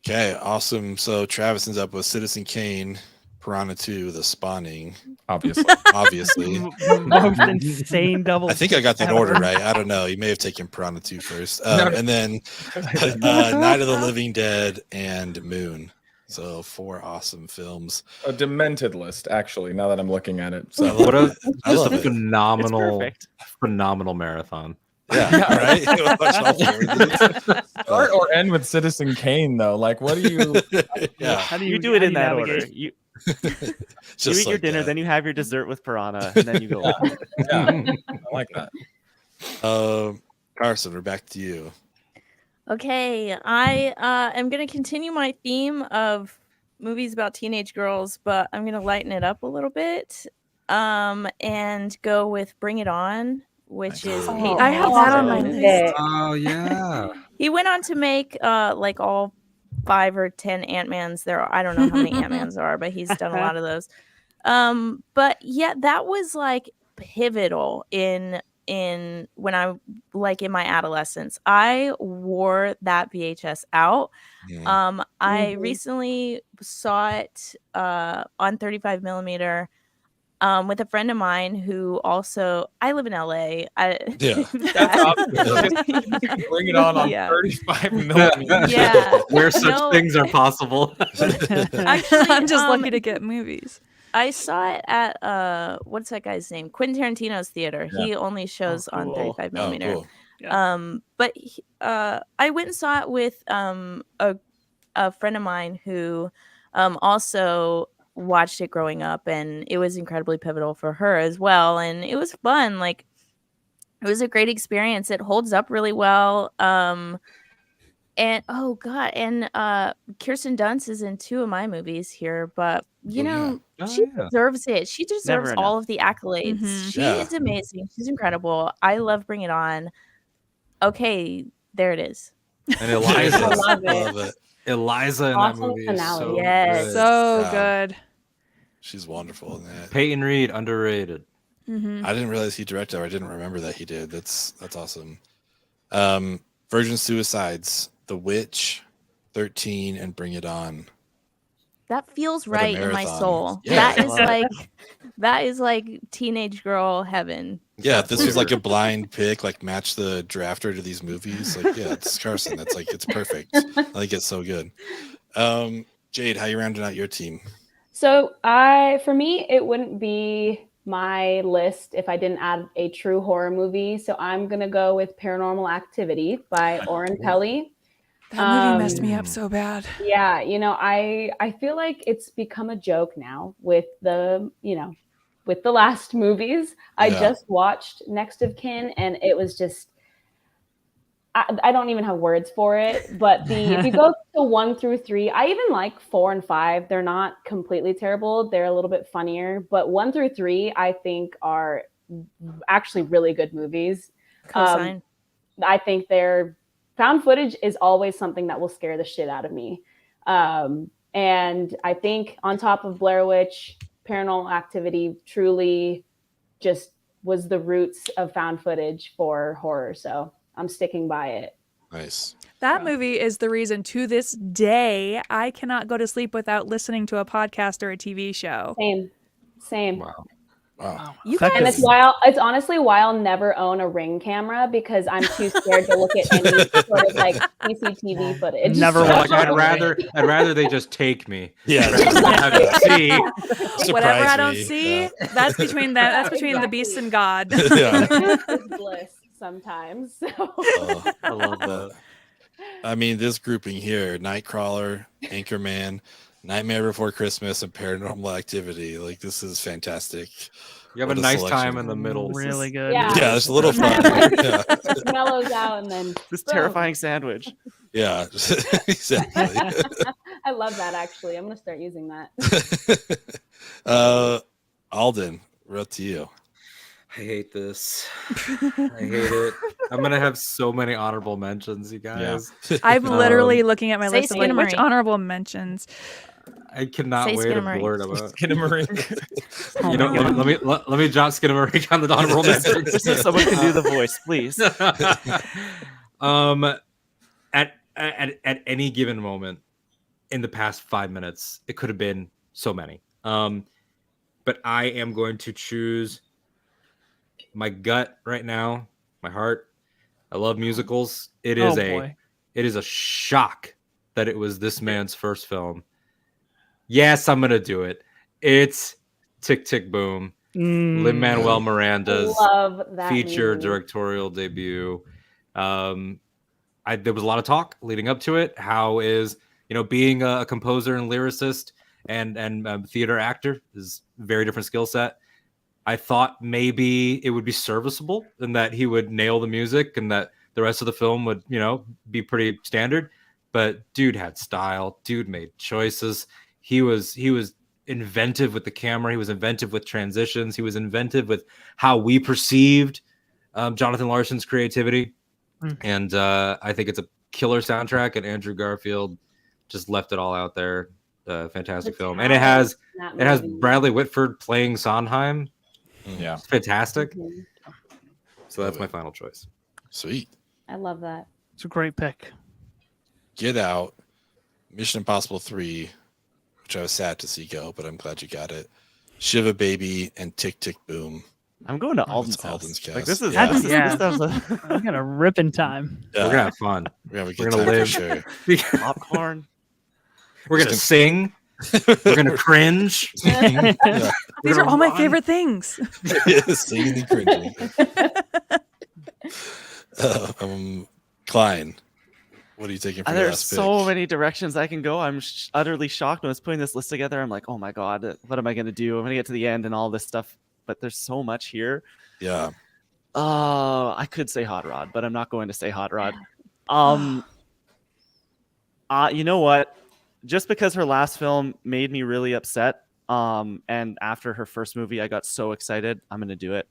Okay, awesome. So Travis ends up with Citizen Kane, Piranha 2, The Spawning. Obviously. Obviously. Most insane double. I think I got that ever. order right. I don't know. You may have taken Piranha 2 first. And then Night of the Living Dead and Moon. So 4 awesome films. A demented list, actually, now that I'm looking at it. So What a I just love a it. phenomenal, perfect. phenomenal marathon. Yeah, right? Watch all 4 of these. start or end with Citizen Kane though. Like what do you Yeah. How do You do it in that navigate? order. You Just eat your like dinner, that. then you have your dessert with piranha, and then you go. yeah, I like that. Carson, we're back to you. Okay, I am going to continue my theme of movies about teenage girls, but I'm going to lighten it up a little bit and go with Bring It On, which is Oh, Peyton I have Reed's that on my movie. list. Oh yeah. He went on to make like all 5 or 10 Ant-Mans. I don't know how many Ant-Mans there are, but he's done a lot of those. But yeah, that was like pivotal in when I like in my adolescence. I wore that VHS out. Yeah. I recently saw it on 35 millimeter with a friend of mine who also I live in LA. Yeah. That's awesome. Bring it on Yeah. 35 millimeters. Yeah. Where such No. things are possible. Actually, I'm just lucky to get movies. I saw it at what's that guy's name? Quentin Tarantino's theater. Yeah. He only shows on cool. 35 Oh, millimeter. cool. But I went and saw it with a friend of mine who also watched it growing up, and it was incredibly pivotal for her as well. And it was fun. Like it was a great experience. It holds up really well. And oh god, and Kirsten Dunst is in 2 of my movies here, but you Oh, yeah. know Oh, she yeah. deserves it. She deserves enough. all of the accolades. Mhm. She Yeah. is amazing. She's incredible. I love Bring It On. Okay, there it is. And Eliza, I love it. Love it. Eliza in Awesome that movie finale. is so Yes. good. So Yeah. good. She's wonderful in that. Peyton Reed underrated. Mm-hmm. I didn't realize he directed, or I didn't remember that he did. That's awesome. Virgin Suicides, The Witch, 13, and Bring It On. That feels What a right in my marathon. soul. Yeah. That is like teenage girl heaven. Yeah, if this was like a blind pick, like match the drafter to these movies. Like, yeah, it's Carson. That's like it's perfect. I think it's so good. Jade, how you rounding out your team? So for me, it wouldn't be my list if I didn't add a true horror movie. So I'm gonna go with Paranormal Activity by Oren Peli. That movie messed me up so bad. Yeah, I feel like it's become a joke now with the last movies. I Yeah. just watched Next of Kin, and it was just I don't even have words for it. But if you go to 1 through 3, I even like 4 and 5. They're not completely terrible. They're a little bit funnier, but 1 through 3 I think are actually really good movies. Cosign. I think their found footage is always something that will scare the shit out of me. And I think on top of Blair Witch, Paranormal Activity truly just was the roots of found footage for horror. So I'm sticking by it. Nice. That movie is the reason to this day I cannot go to sleep without listening to a podcast or a TV show. Same. Wow. Wow. You And guys, it's honestly why I'll never own a Ring camera, because I'm too scared to look at any sort of like CCTV footage. Never So, watch like, it. I'd rather they just take me. Yeah. rather than have to see. whatever Surprise I don't me. see, Yeah. that's between them. That's between the Exactly. beast and God. Yeah. It's bliss sometimes. So. Oh, I love that. I mean, this grouping here: Nightcrawler, Anchorman, Nightmare Before Christmas, and Paranormal Activity. Like, this is fantastic. You have What a a nice selection. time in the middle. Really good. Yeah. Yeah, it's a little fun. Yeah. It mellows out and then This boom. terrifying sandwich. Yeah, exactly. I love that, actually. I'm gonna start using that. Alden, we're up to you. I hate this. I hate it. I'm gonna have so many honorable mentions, you guys. I'm literally looking at my Say list of like which Skinamarink. honorable mentions. I cannot Say wait to Skinamarink. blurt about. Skinamarink. Oh You know, my God. let me jot Skinamarink on the honorable mentions. Just so someone can do the voice, please. At any given moment in the past 5 minutes, it could have been so many. But I am going to choose my gut right now, my heart. I love musicals. It is boy. it is a shock that it was this man's first film. Yes, I'm gonna do it. It's Tick Tick Boom, Lin-Manuel Miranda's Love that feature movie. directorial debut. There was a lot of talk leading up to it. How is, being a composer and lyricist and theater actor is a very different skill set. I thought maybe it would be serviceable and that he would nail the music and that the rest of the film would, be pretty standard. But dude had style. Dude made choices. He was inventive with the camera. He was inventive with transitions. He was inventive with how we perceived Jonathan Larson's creativity. And I think it's a killer soundtrack. And Andrew Garfield just left it all out there. Fantastic film, and it has Bradley Whitford playing Sondheim. Yeah. It's fantastic. Mhm. So that's my final choice. Sweet. I love that. It's a great pick. Get Out, Mission Impossible 3, which I was sad to see go, but I'm glad you got it. Shiva Baby and Tick Tick Boom. I'm going to Oh, Alden's it's house. Alden's Like, cast. this is Yeah. this Yeah. stuff's a- I'm gonna rip in time. Yeah, We're gonna have fun. we're gonna have a we're good gonna time live. for sure. popcorn. We're gonna sing. We're gonna cringe. Yeah. These are all my favorite things. Singing and cringing. Klein, what are you taking for your There's last so pick? many directions I can go. I'm utterly shocked when I was putting this list together. I'm like, oh my god, what am I gonna do? I'm gonna get to the end and all this stuff, but there's so much here. Yeah. Oh, I could say Hot Rod, but I'm not going to say Hot Rod. You know what? Just because her last film made me really upset, and after her first movie, I got so excited. I'm gonna do it.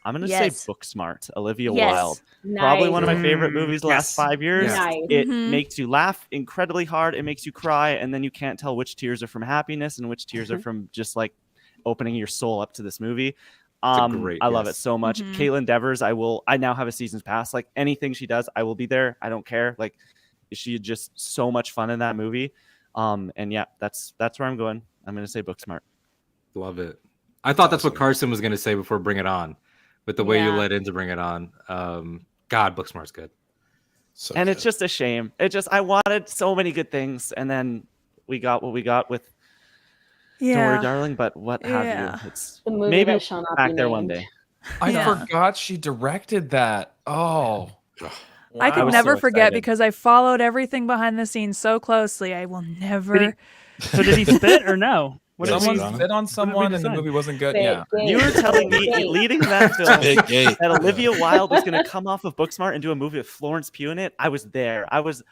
I'm gonna say Yes. Booksmart, Olivia Yes. Wilde. Probably one of my Nice. favorite movies the last Yes. 5 years. Yes. Nice. It Mhm. makes you laugh incredibly hard. It makes you cry, and then you can't tell which tears are from happiness and which tears are from just like opening your soul up to this movie. a great I love it guess. so much. Mhm. Caitlin Devers, I now have a season's pass. Like anything she does, I will be there. I don't care. Like she just so much fun in that movie. And yeah, that's where I'm going. I'm gonna say Booksmart. Love it. I thought that's what awesome. Carson was gonna say before Bring It On, with the way you Yeah. led into Bring It On. God, Booksmart's good. So And it's good. just a shame. I wanted so many good things, and then we got what we got with Don't Worry, Darling. But what have Yeah. you? It's The movie maybe that shall not back be there one named. day. I Yeah. forgot she directed that. Oh. I I could was never so forget excited. because I followed everything behind the scenes so closely. I will never. So did he spit or no? What Yeah, did Someone Donna? spit on someone and the decide? movie wasn't good. Big Yeah. gate. You were telling me Big gate. leading that film Big gate. that Olivia Wilde was going to come off of Booksmart and do a movie with Florence Pugh in it. I was there. I was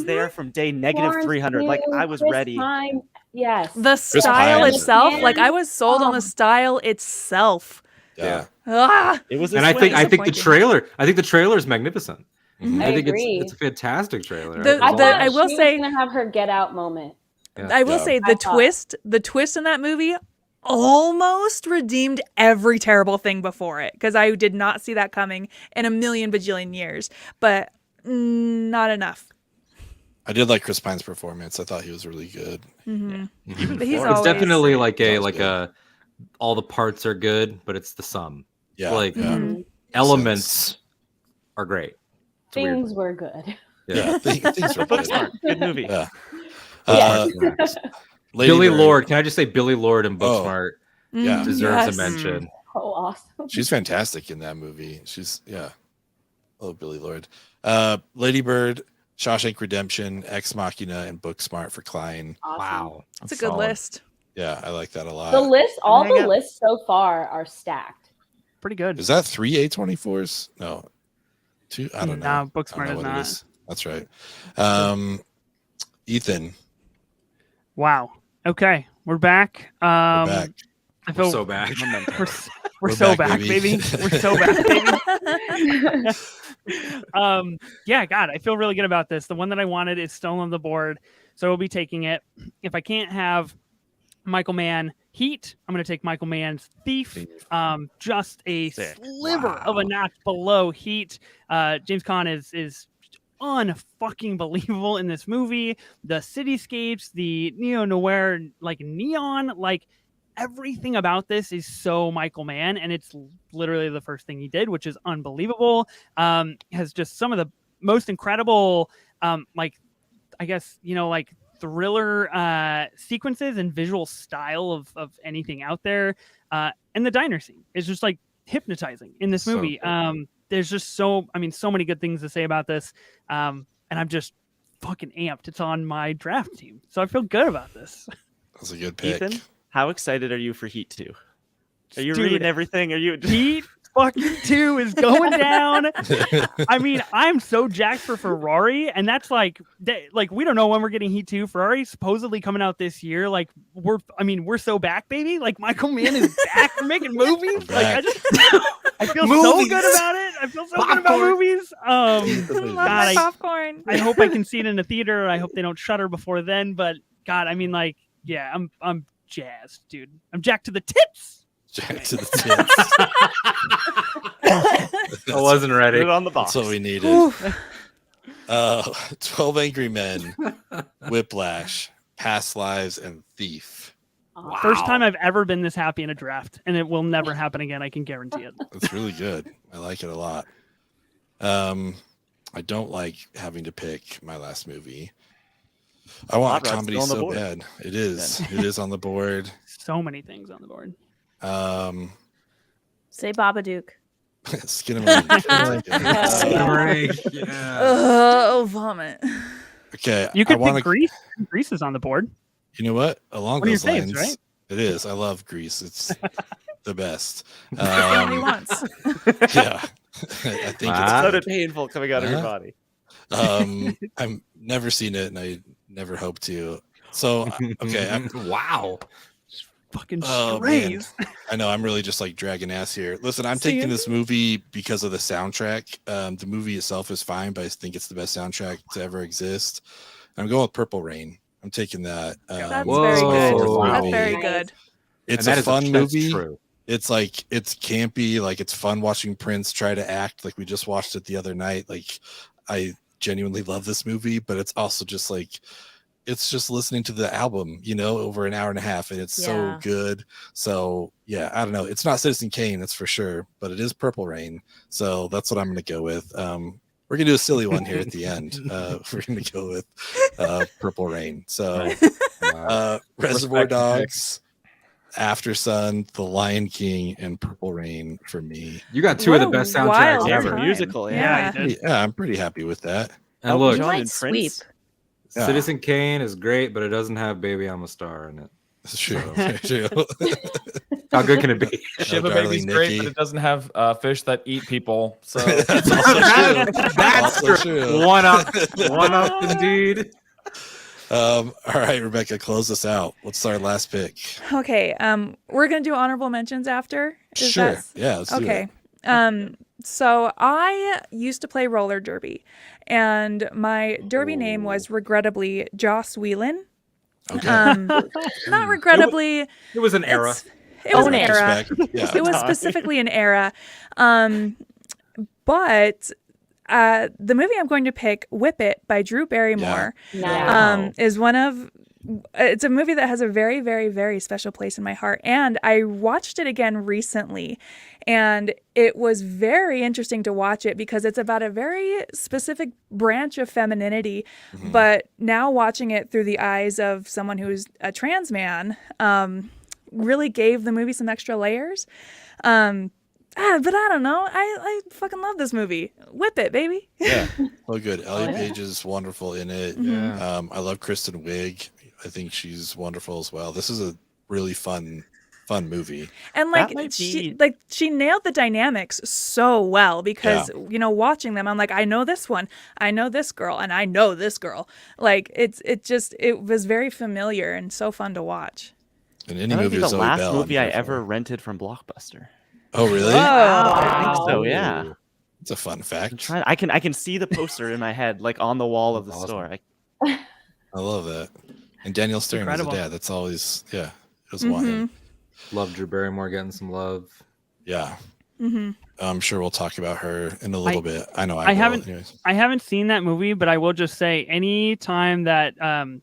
there from day negative Florence 300. Like Pugh, I was Chris ready. Pine. Yes. The style Pine. itself, like I Man. was sold on the Oh. style itself. Yeah. Ah, It was, a And I think the disappointing. trailer is magnificent. Mhm. I think agree. it's a fantastic trailer. The- I It's thought I will she say- was gonna have her get out moment. Yeah. I will Yeah. say I thought- the twist in that movie almost redeemed every terrible thing before it, because I did not see that coming in a million bajillion years, but not enough. I did like Chris Pine's performance. I thought he was really good. Mhm. Mhm. But he's It's It's always definitely like He's always all the parts are good, but it's the sum. Yeah. Like yeah. Mhm. elements are great. It's weird. Things were good. Yeah. Things were good. Booksmart. Good movie. Yeah. Yeah. Lady Billy Bird, Lord. Can I just say Billy Lord and Oh. Booksmart Yeah. deserves Yes. a mention. Oh, awesome. She's fantastic in that movie. She's Oh, Billy Lord. Lady Bird, Shawshank Redemption, Ex Machina, and Booksmart for Klein. Awesome. Wow. It's a good Solid. list. Yeah, I like that a lot. The list, all Hang the up. lists so far are stacked. Pretty good. Is that 3 A24s? No. 2? I don't know. No, I don't Booksmart know is what it not. is. That's right. Ethan, Wow. Okay, we're back. we're back. I We're feel so back. we're so back, baby. We're so back, baby. Yeah, God, I feel really good about this. The one that I wanted is still on the board, so we'll be taking it. If I can't have Michael Mann Heat, I'm going to take Michael Mann's Thief. Just a Sick. sliver of a notch below Heat. James Caan is unfucking believable in this movie. The cityscapes, the neo-noir, like neon, like everything about this is so Michael Mann, and it's literally the first thing he did, which is unbelievable. Has just some of the most incredible, like, I guess, like thriller sequences and visual style of anything out there. And the diner scene is just like hypnotizing in this So movie. good. There's just so many good things to say about this. And I'm just fucking amped. It's on my draft team. So I feel good about this. That's a good pick. Ethan, how excited are you for Heat 2? Are you Dude, reading everything? Are you Heat fucking 2 is going down. I mean, I'm so jacked for Ferrari, and that's like we don't know when we're getting Heat 2. Ferrari's supposedly coming out this year. Like we're so back, baby. Like Michael Mann is back making movies. Like I feel so good about it. I feel so good about movies. Love God, my popcorn. I hope I can see it in a theater. I hope they don't shutter before then. But God, I mean, like, yeah, I'm jazzed, dude. I'm jacked to the tits. Jack to the tits. I wasn't put ready. it on the box? That's what we needed. Oof. 12 Angry Men, Whiplash, Past Lives, and Thief. First time I've ever been this happy in a draft, and it will never happen again. I can guarantee it. That's really good. I like it a lot. I don't like having to pick my last movie. I want Hot a Rod's comedy still on the so board. bad. It is. It is on the board. So many things on the board. Say Babadook. Skinamarink. Vomit. Okay. You could I wanna, pick Grease. Grease is on the board. You know what? Along One of those your lines, faves, right? it is. I love Grease. It's the best. Only once. Yeah. I think Wow. So painful coming out of your body. I've never seen it, and I never hope to. So okay, Wow. Fucking oh man, strays. I know I'm really just like dragging ass here. Listen, I'm taking this movie because of the soundtrack. The movie itself is fine, but I think it's the best soundtrack to ever exist. I'm going with Purple Rain. I'm taking that. That's Whoa. very good. Wow. That's very good. It's And that a is fun that's movie. True. It's like it's campy, like it's fun watching Prince try to act. Like we just watched it the other night. Like I genuinely love this movie, but it's also just like it's just listening to the album, over an hour and a half, and it's so Yeah. good. So yeah, I don't know. It's not Citizen Kane, that's for sure, but it is Purple Rain. So that's what I'm gonna go with. We're gonna do a silly one here at the end. We're gonna go with Purple Rain. So Reservoir Respect. Dogs, After Sun, The Lion King, and Purple Rain for me. You got two of the What a best wild soundtracks Every ever. time. musical, Yeah. Yeah. I'm pretty happy with that. And Oh, look, John Might and sweep. Prince. Yeah. Citizen Kane is great, but it doesn't have "Baby I'm a Star" in it. That's true. Very true. How good can it be? Shiva darling Baby's great, Nikki. but it doesn't have fish that eat people. So That's also true. That's Also true. true. One up indeed. All right, Rebecca, close us out. What's our last pick? Okay. We're gonna do honorable mentions after. Is Sure. that- Yeah, let's do Okay. it. So I used to play roller derby, and my derby name was regrettably Joss Whelan. Okay. Not regrettably. It was an era. It was Own an it. era. Respect. Yeah. It was specifically an era. But the movie I'm going to pick, Whip It by Drew Barrymore, Nice. is one of. It's a movie that has a very, very, very special place in my heart. And I watched it again recently. And it was very interesting to watch it because it's about a very specific branch of femininity. But now watching it through the eyes of someone who's a trans man really gave the movie some extra layers. But I don't know. I fucking love this movie. Whip it, baby. Yeah. So good. Elliot Page is wonderful in it. Yeah. I love Kristen Wiig. I think she's wonderful as well. This is a really fun movie. And That might be- she nailed the dynamics so well because watching them, I'm like, I know this one, I know this girl, and I know this girl. Like it was very familiar and so fun to watch. And any That might movie be with the Zoe last Bell, movie I'm I here ever for. rented from Blockbuster. Oh, really? I think so. Yeah. Ooh. It's a fun fact. I can see the poster in my head, like on the wall of the Awesome. store. I love that. And Daniel Stern as a Incredible. dad. That's always it was one. Love Drew Barrymore getting some love. Yeah. I'm sure we'll talk about her in a little bit. I know I will, haven't- anyways. I haven't seen that movie, but I will just say any time that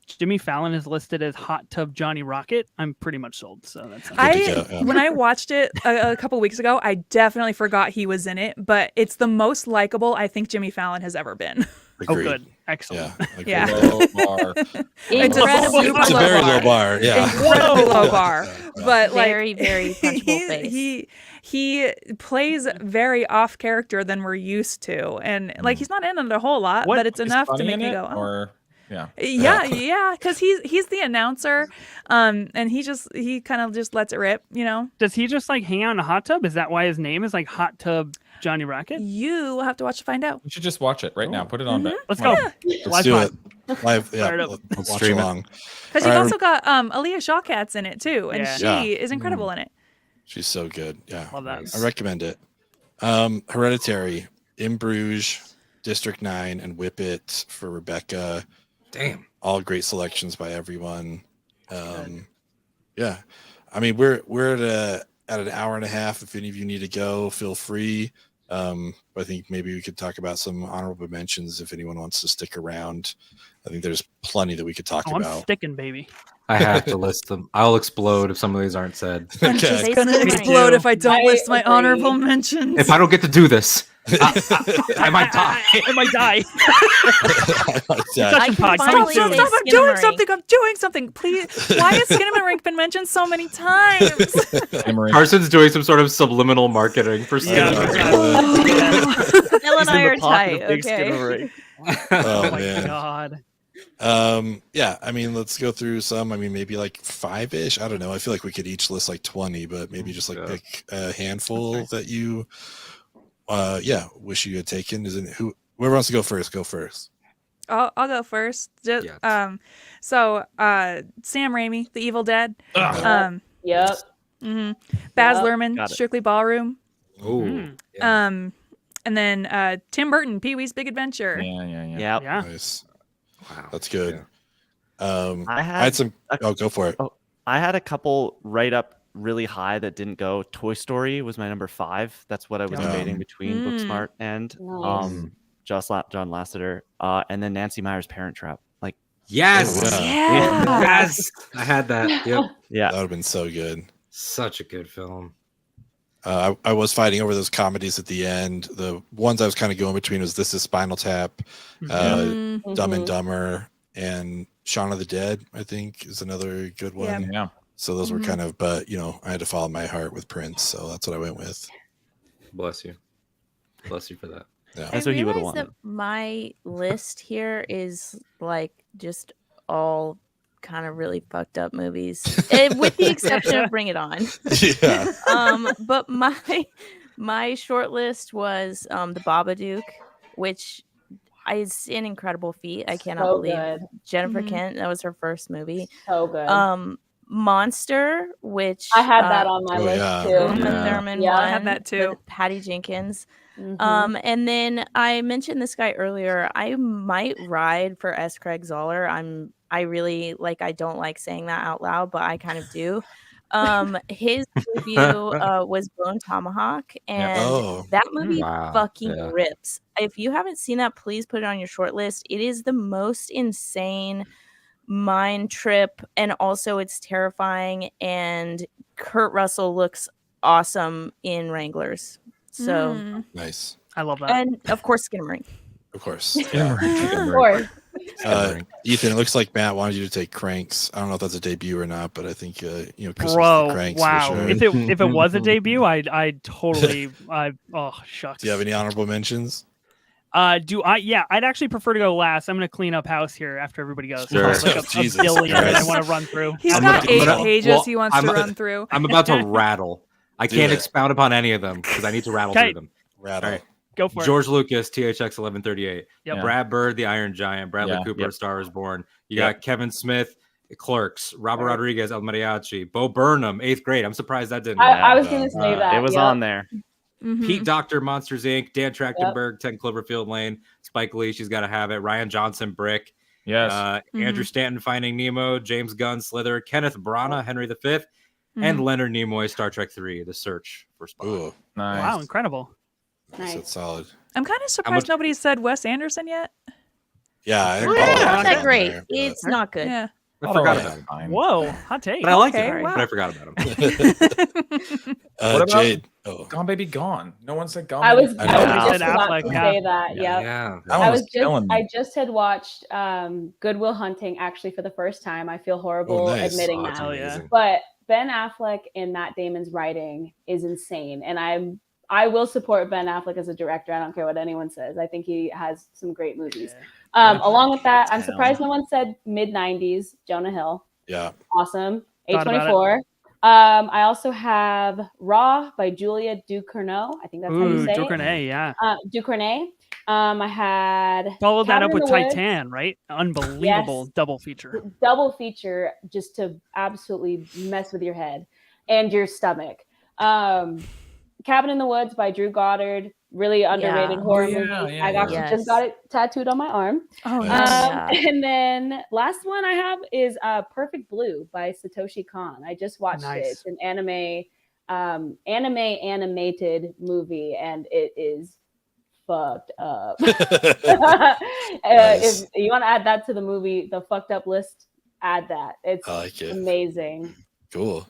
Jimmy Fallon is listed as Hot Tub Johnny Rocket, I'm pretty much sold. So that's Good to go, yeah. When I watched it a couple weeks ago, I definitely forgot he was in it, but it's the most likable I think Jimmy Fallon has ever been. oh Agreed. good, excellent. Yeah. Agreed. Yeah. Low bar. It's a Incredibly super It's a low very bar. low bar. Yeah. Incredibly low bar, but like Very, very punchable face. he plays very off character than we're used to, and like he's not in it a whole lot, What? but it's He's enough to funny make in me it, go, oh. or yeah. Yeah, because he's the announcer, and he kind of just lets it rip, Does he just like hang out in a hot tub? Is that why his name is like Hot Tub Johnny Rocket? You will have to watch to find out. You should just watch it right now. Put it on. back. Let's Come go. on. Let's Live do pod. it. Live. Yeah. Fire it up. Let's watch Stream it. along. Because you've All right. also got Aaliyah Shawkat's in it too, and Yeah. she Yeah. is incredible in it. She's so good. Yeah. Love that. I recommend it. Hereditary, In Bruges, District 9, and Whip It for Rebecca. Damn. All great selections by everyone. Yeah. I mean, we're at an hour and a half. If any of you need to go, feel free. I think maybe we could talk about some honorable mentions if anyone wants to stick around. I think there's plenty that we could talk Oh, I'm about. sticking, baby. I have to list them. I'll explode if some of these aren't said. I'm Okay. just It's gonna saying. explode if I don't I list my agree. honorable mentions. If I don't get to do this, I might die. I might die. Yeah. I Touching can pod, finally coming say soon. Stop, I'm doing Skinnamarink. something. I'm doing something. Please. Why has Skinnamarink been mentioned so many times? Emery. Carson's doing some sort of subliminal marketing for Yeah, Skinner. Bill and He's in I the are pocket tight. of big Okay. Skinnamarink. Oh, Oh my man. god. Yeah, I mean, let's go through some. I mean, maybe like 5-ish. I don't know. I feel like we could each list like 20, but maybe just like Yeah. pick a handful that you wish you had taken. Whoever wants to go first, I'll go first. Just, Yeah. So Sam Raimi, The Evil Dead. Yep. Yep. Baz Yep. Luhrmann, Got it. Strictly Ballroom. Ooh. Yeah. And then Tim Burton, Pee-wee's Big Adventure. Yeah. Yeah. Yeah. Nice. Wow. That's good. Yeah. I I had had some. Oh, go for it. I had a couple right up really high that didn't go. Toy Story was my number 5. That's what I was debating between Mm. Booksmart and Nice. John Lasseter, and then Nancy Meyer's Parent Trap. Like, Yes. Oh, Yeah. Yes. I had that. Yep. yeah, That would have been so good. Such a good film. I was fighting over those comedies at the end. The ones I was kind of going between was This Is Spinal Tap, Dumb and Mhm. Dumber, and Shaun of the Dead, I think, is another good one. Yeah. Yeah. So those were kind of, but I had to follow my heart with Prince, so that's what I went with. Bless you. Bless you for that. Yeah. That's what he would've realize that wanted. my list here is like just all kind of really fucked up movies, with the exception of Bring It On. Yeah. But my short list was The Babadook, which it's an incredible feat. I cannot So believe good. Jennifer Mhm. Kent. That was her first movie. So good. Monster, which I had that on my Oh, list yeah. too. Uma Yeah. Thurman Yeah. one I had that too. with Patty Jenkins. Mhm. And then I mentioned this guy earlier. I might ride for S. Craig Zoller. I really like. I don't like saying that out loud, but I kind of do. His debut was Bone Tomahawk, and Oh, that movie Wow. fucking Yeah. rips. If you haven't seen that, please put it on your short list. It is the most insane mind trip, and also it's terrifying. And Kurt Russell looks awesome in Wranglers. So, Mm. nice. I love that. and of course, Skinamarink. Of course. Of course. Ethan, it looks like Matt wanted you to take Cranks. I don't know if that's a debut or not, but I think Christmas Bro, the Cranks. wow! For sure. If it was a debut, I'd totally. Oh shucks. Do you have any honorable mentions? Do I? Yeah, I'd actually prefer to go last. I'm gonna clean up house here after everybody goes. Sure. There's like a Jesus billion that I Christ. want to run through. He's I'm got looking- 8 but, pages well, he wants I'm- to run through. I'm about to rattle. I Do can't it. expound upon any of them because I need to rattle Okay. through them. Rattle. All right. Go for it. George Lucas, THX 1138. Yep. Brad Bird, The Iron Giant. Bradley Yeah. Cooper, Yep. Star is Born. You Yep. got Kevin Smith, Clerks. Robert Right. Rodriguez, El Mariachi. Bo Burnham, 8th Grade. I'm surprised that didn't. I was gonna say that. It was yep. on there. Mhm. Pete Docter, Monsters Inc. Dan Trachtenberg, 10 Cloverfield Lane. Spike Lee, She's Gotta Have It. Ryan Johnson, Brick. Yes. Andrew Stanton, Finding Nemo. James Gunn, Slither. Kenneth Branagh, Henry V. And Leonard Nimoy, Star Trek 3, The Search for Spock. Ooh, Nice. Wow, incredible. Nice. that's solid. I'm kind of surprised nobody said Wes Anderson yet. Yeah, I Well, had it's Paul not on that great. there, but- It's not good. Yeah. I Although forgot it's about him. fine. Whoa, hot take. But I liked Okay, him. wow. But I forgot about him. What about- Jade. Oh, Gone Baby Gone. No one said Gone. I Baby was I Gone. know. just Said about Affleck, to yeah. say that. Yep. Yeah. That one I was was killing me. I just had watched Good Will Hunting actually for the first time. I feel horrible nice. admitting Oh, that. that's Hell yeah. amazing. But Ben Affleck and Matt Damon's writing is insane, and I will support Ben Affleck as a director. I don't care what anyone says. I think he has some great movies. Along with that, I'm surprised no one said mid '90s Jonah Hill. yeah. Awesome. Thought about it. A24. I also have Raw by Julia Ducournau. I think that's how you Ooh, say Ducournau, yeah. it. Ducournau. I had Followed that Cabin up in with the Woods. Titan, right? Unbelievable Yes. double feature. Double feature just to absolutely mess with your head and your stomach. Cabin in the Woods by Drew Goddard. Really underrated Yeah. horror Oh, yeah, movie. yeah, I actually yeah. just got it tattooed on my arm. Oh, Nice. nice. And then last one I have is Perfect Blue by Satoshi Kon. I just watched it. Nice. It's an animated movie, and it is fucked up. If you want to add that to the movie, the fucked up list, add that. It's I like it. amazing. Cool.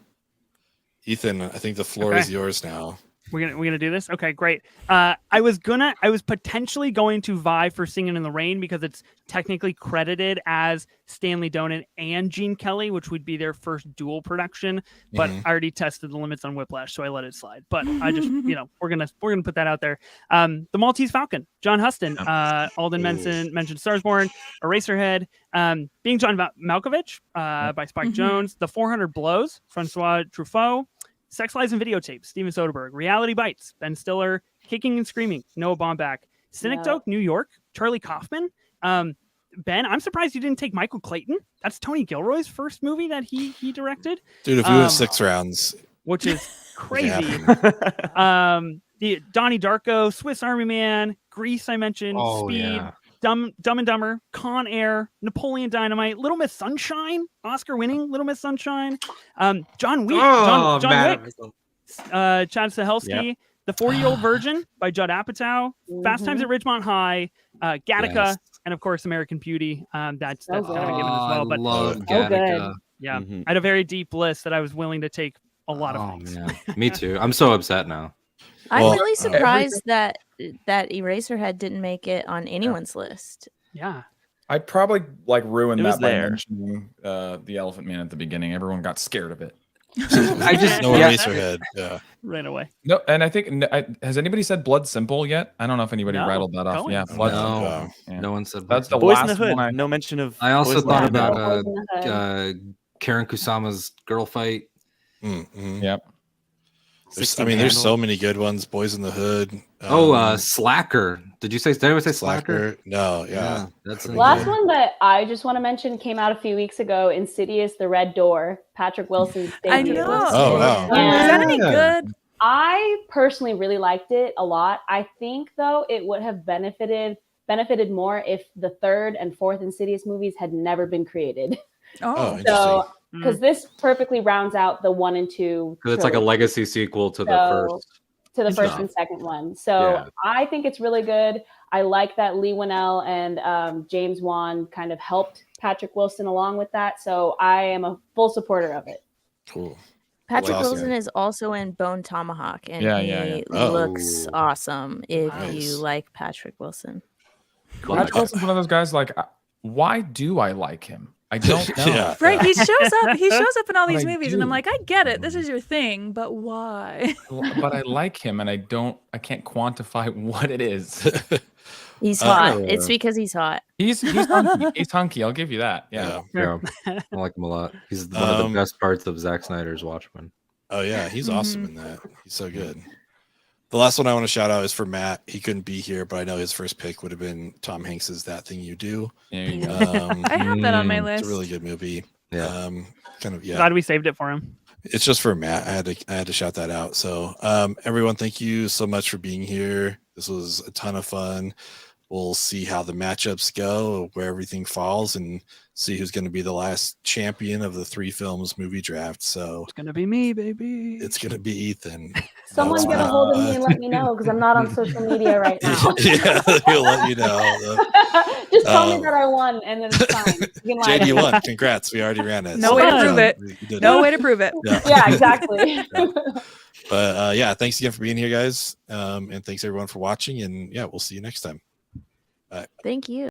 Ethan, I think the floor Okay. is yours now. We're gonna do this. Okay, great. I was potentially going to vie for Singing in the Rain because it's technically credited as Stanley Donen and Gene Kelly, which would be their first dual production. But Mhm. I already tested the limits on Whiplash, so I let it slide. But I just, we're gonna put that out there. The Maltese Falcon, John Huston, Alden mentioned Stars Born, Eraserhead, being John Malkovich by Spike Jonze, The 400 Blows, Francois Truffaut. Sex Lies and Videotapes, Steven Soderbergh. Reality Bites, Ben Stiller. Kicking and Screaming, Noah Baumbach. Synecdoche, New York, Charlie Kaufman. Ben, I'm surprised you didn't take Michael Clayton. That's Tony Gilroy's first movie that he directed, Dude, if we went 6 rounds, which is it crazy. happened. The Donnie Darko, Swiss Army Man, Grease, I mentioned, Oh, Speed, yeah. Dumb and Dumber, Con Air, Napoleon Dynamite, Little Miss Sunshine, Oscar-winning Little Miss Sunshine, John Wick, Oh, John man. Wick, Chad Stahelski, The 40-Year-Old Virgin by Judd Apatow, Fast Times at Ridgemont High, Gattaca, Yes. and of course American Beauty. That's So kind of a given as Oh, well. But I love So Gattaca. yeah, Mhm. I had a very deep list that I was willing to take a lot of Oh, things. man. Me too. I'm so upset now. I'm Well, really surprised that Eraserhead didn't make it on anyone's list. Yeah. I probably ruined It was that by there. mentioning the Elephant Man at the beginning. Everyone got scared of it. I just no yeah. Eraserhead. Yeah. Ran away. No, and I think has anybody said Blood Simple yet? I don't know if anybody No, rattled that off. Coen. Yeah, Blood No. Simple. Yeah. No one said That's the Boys in last the Hood. one. No mention of. I also Boys in the thought Hood. about Boys in the Hood. Karen Kusama's girl fight. Mm-hmm. Yep. There's so many good ones. Boys in the Hood. Slacker. Did anyone say Slacker? No, yeah. That's Last one that I just want to mention came out a few weeks ago. Insidious: The Red Door. Patrick Wilson's debut. I know. Oh, wow. Is that any good? I personally really liked it a lot. I think though it would have benefited more if the third and fourth Insidious movies had never been created. Oh, So because this perfectly rounds out the 1 and 2. Because it's like a legacy sequel to the first. To the first and second one. So I think it's really good. I like that Lee Winnell and James Wan kind of helped Patrick Wilson along with that. So I am a full supporter of it. Cool. Patrick Wilson is also in Bone Tomahawk, and he Oh. looks awesome if Nice. you like Patrick Wilson. Patrick Wilson's one of those guys. Like, why do I like him? I don't know. Yeah. right. He shows up. He shows up in all But these I movies, do. and I'm like, I get it. This is your thing, but why? But I like him, and I can't quantify what it is. He's hot. It's because he's hot. He's hunky. He's hunky. I'll give you that. Yeah. Yeah. I like him a lot. He's one of the best parts of Zack Snyder's Watchmen. Oh yeah, he's awesome in that. He's so good. The last one I want to shout out is for Matt. He couldn't be here, but I know his first pick would have been Tom Hanks's "That Thing You Do." There you go. I have that on my list. It's a really good movie. Yeah. Glad we saved it for him. It's just for Matt. I had to shout that out. So everyone, thank you so much for being here. This was a ton of fun. We'll see how the matchups go, where everything falls, and see who's going to be the last champion of the 3 films movie draft. So It's gonna be me, baby. it's going to be Ethan. Someone That's get a fine. hold of me and let me know because I'm not on social media right now. Yeah, he'll let you know. Just tell me that I won, and then it's fine. You can lie to JD me. won. Congrats. We already ran it. No way to prove it. You did No it. way to prove it. Yeah. Yeah, exactly. But thanks again for being here, guys. And thanks everyone for watching. And yeah, we'll see you next time. Thank you.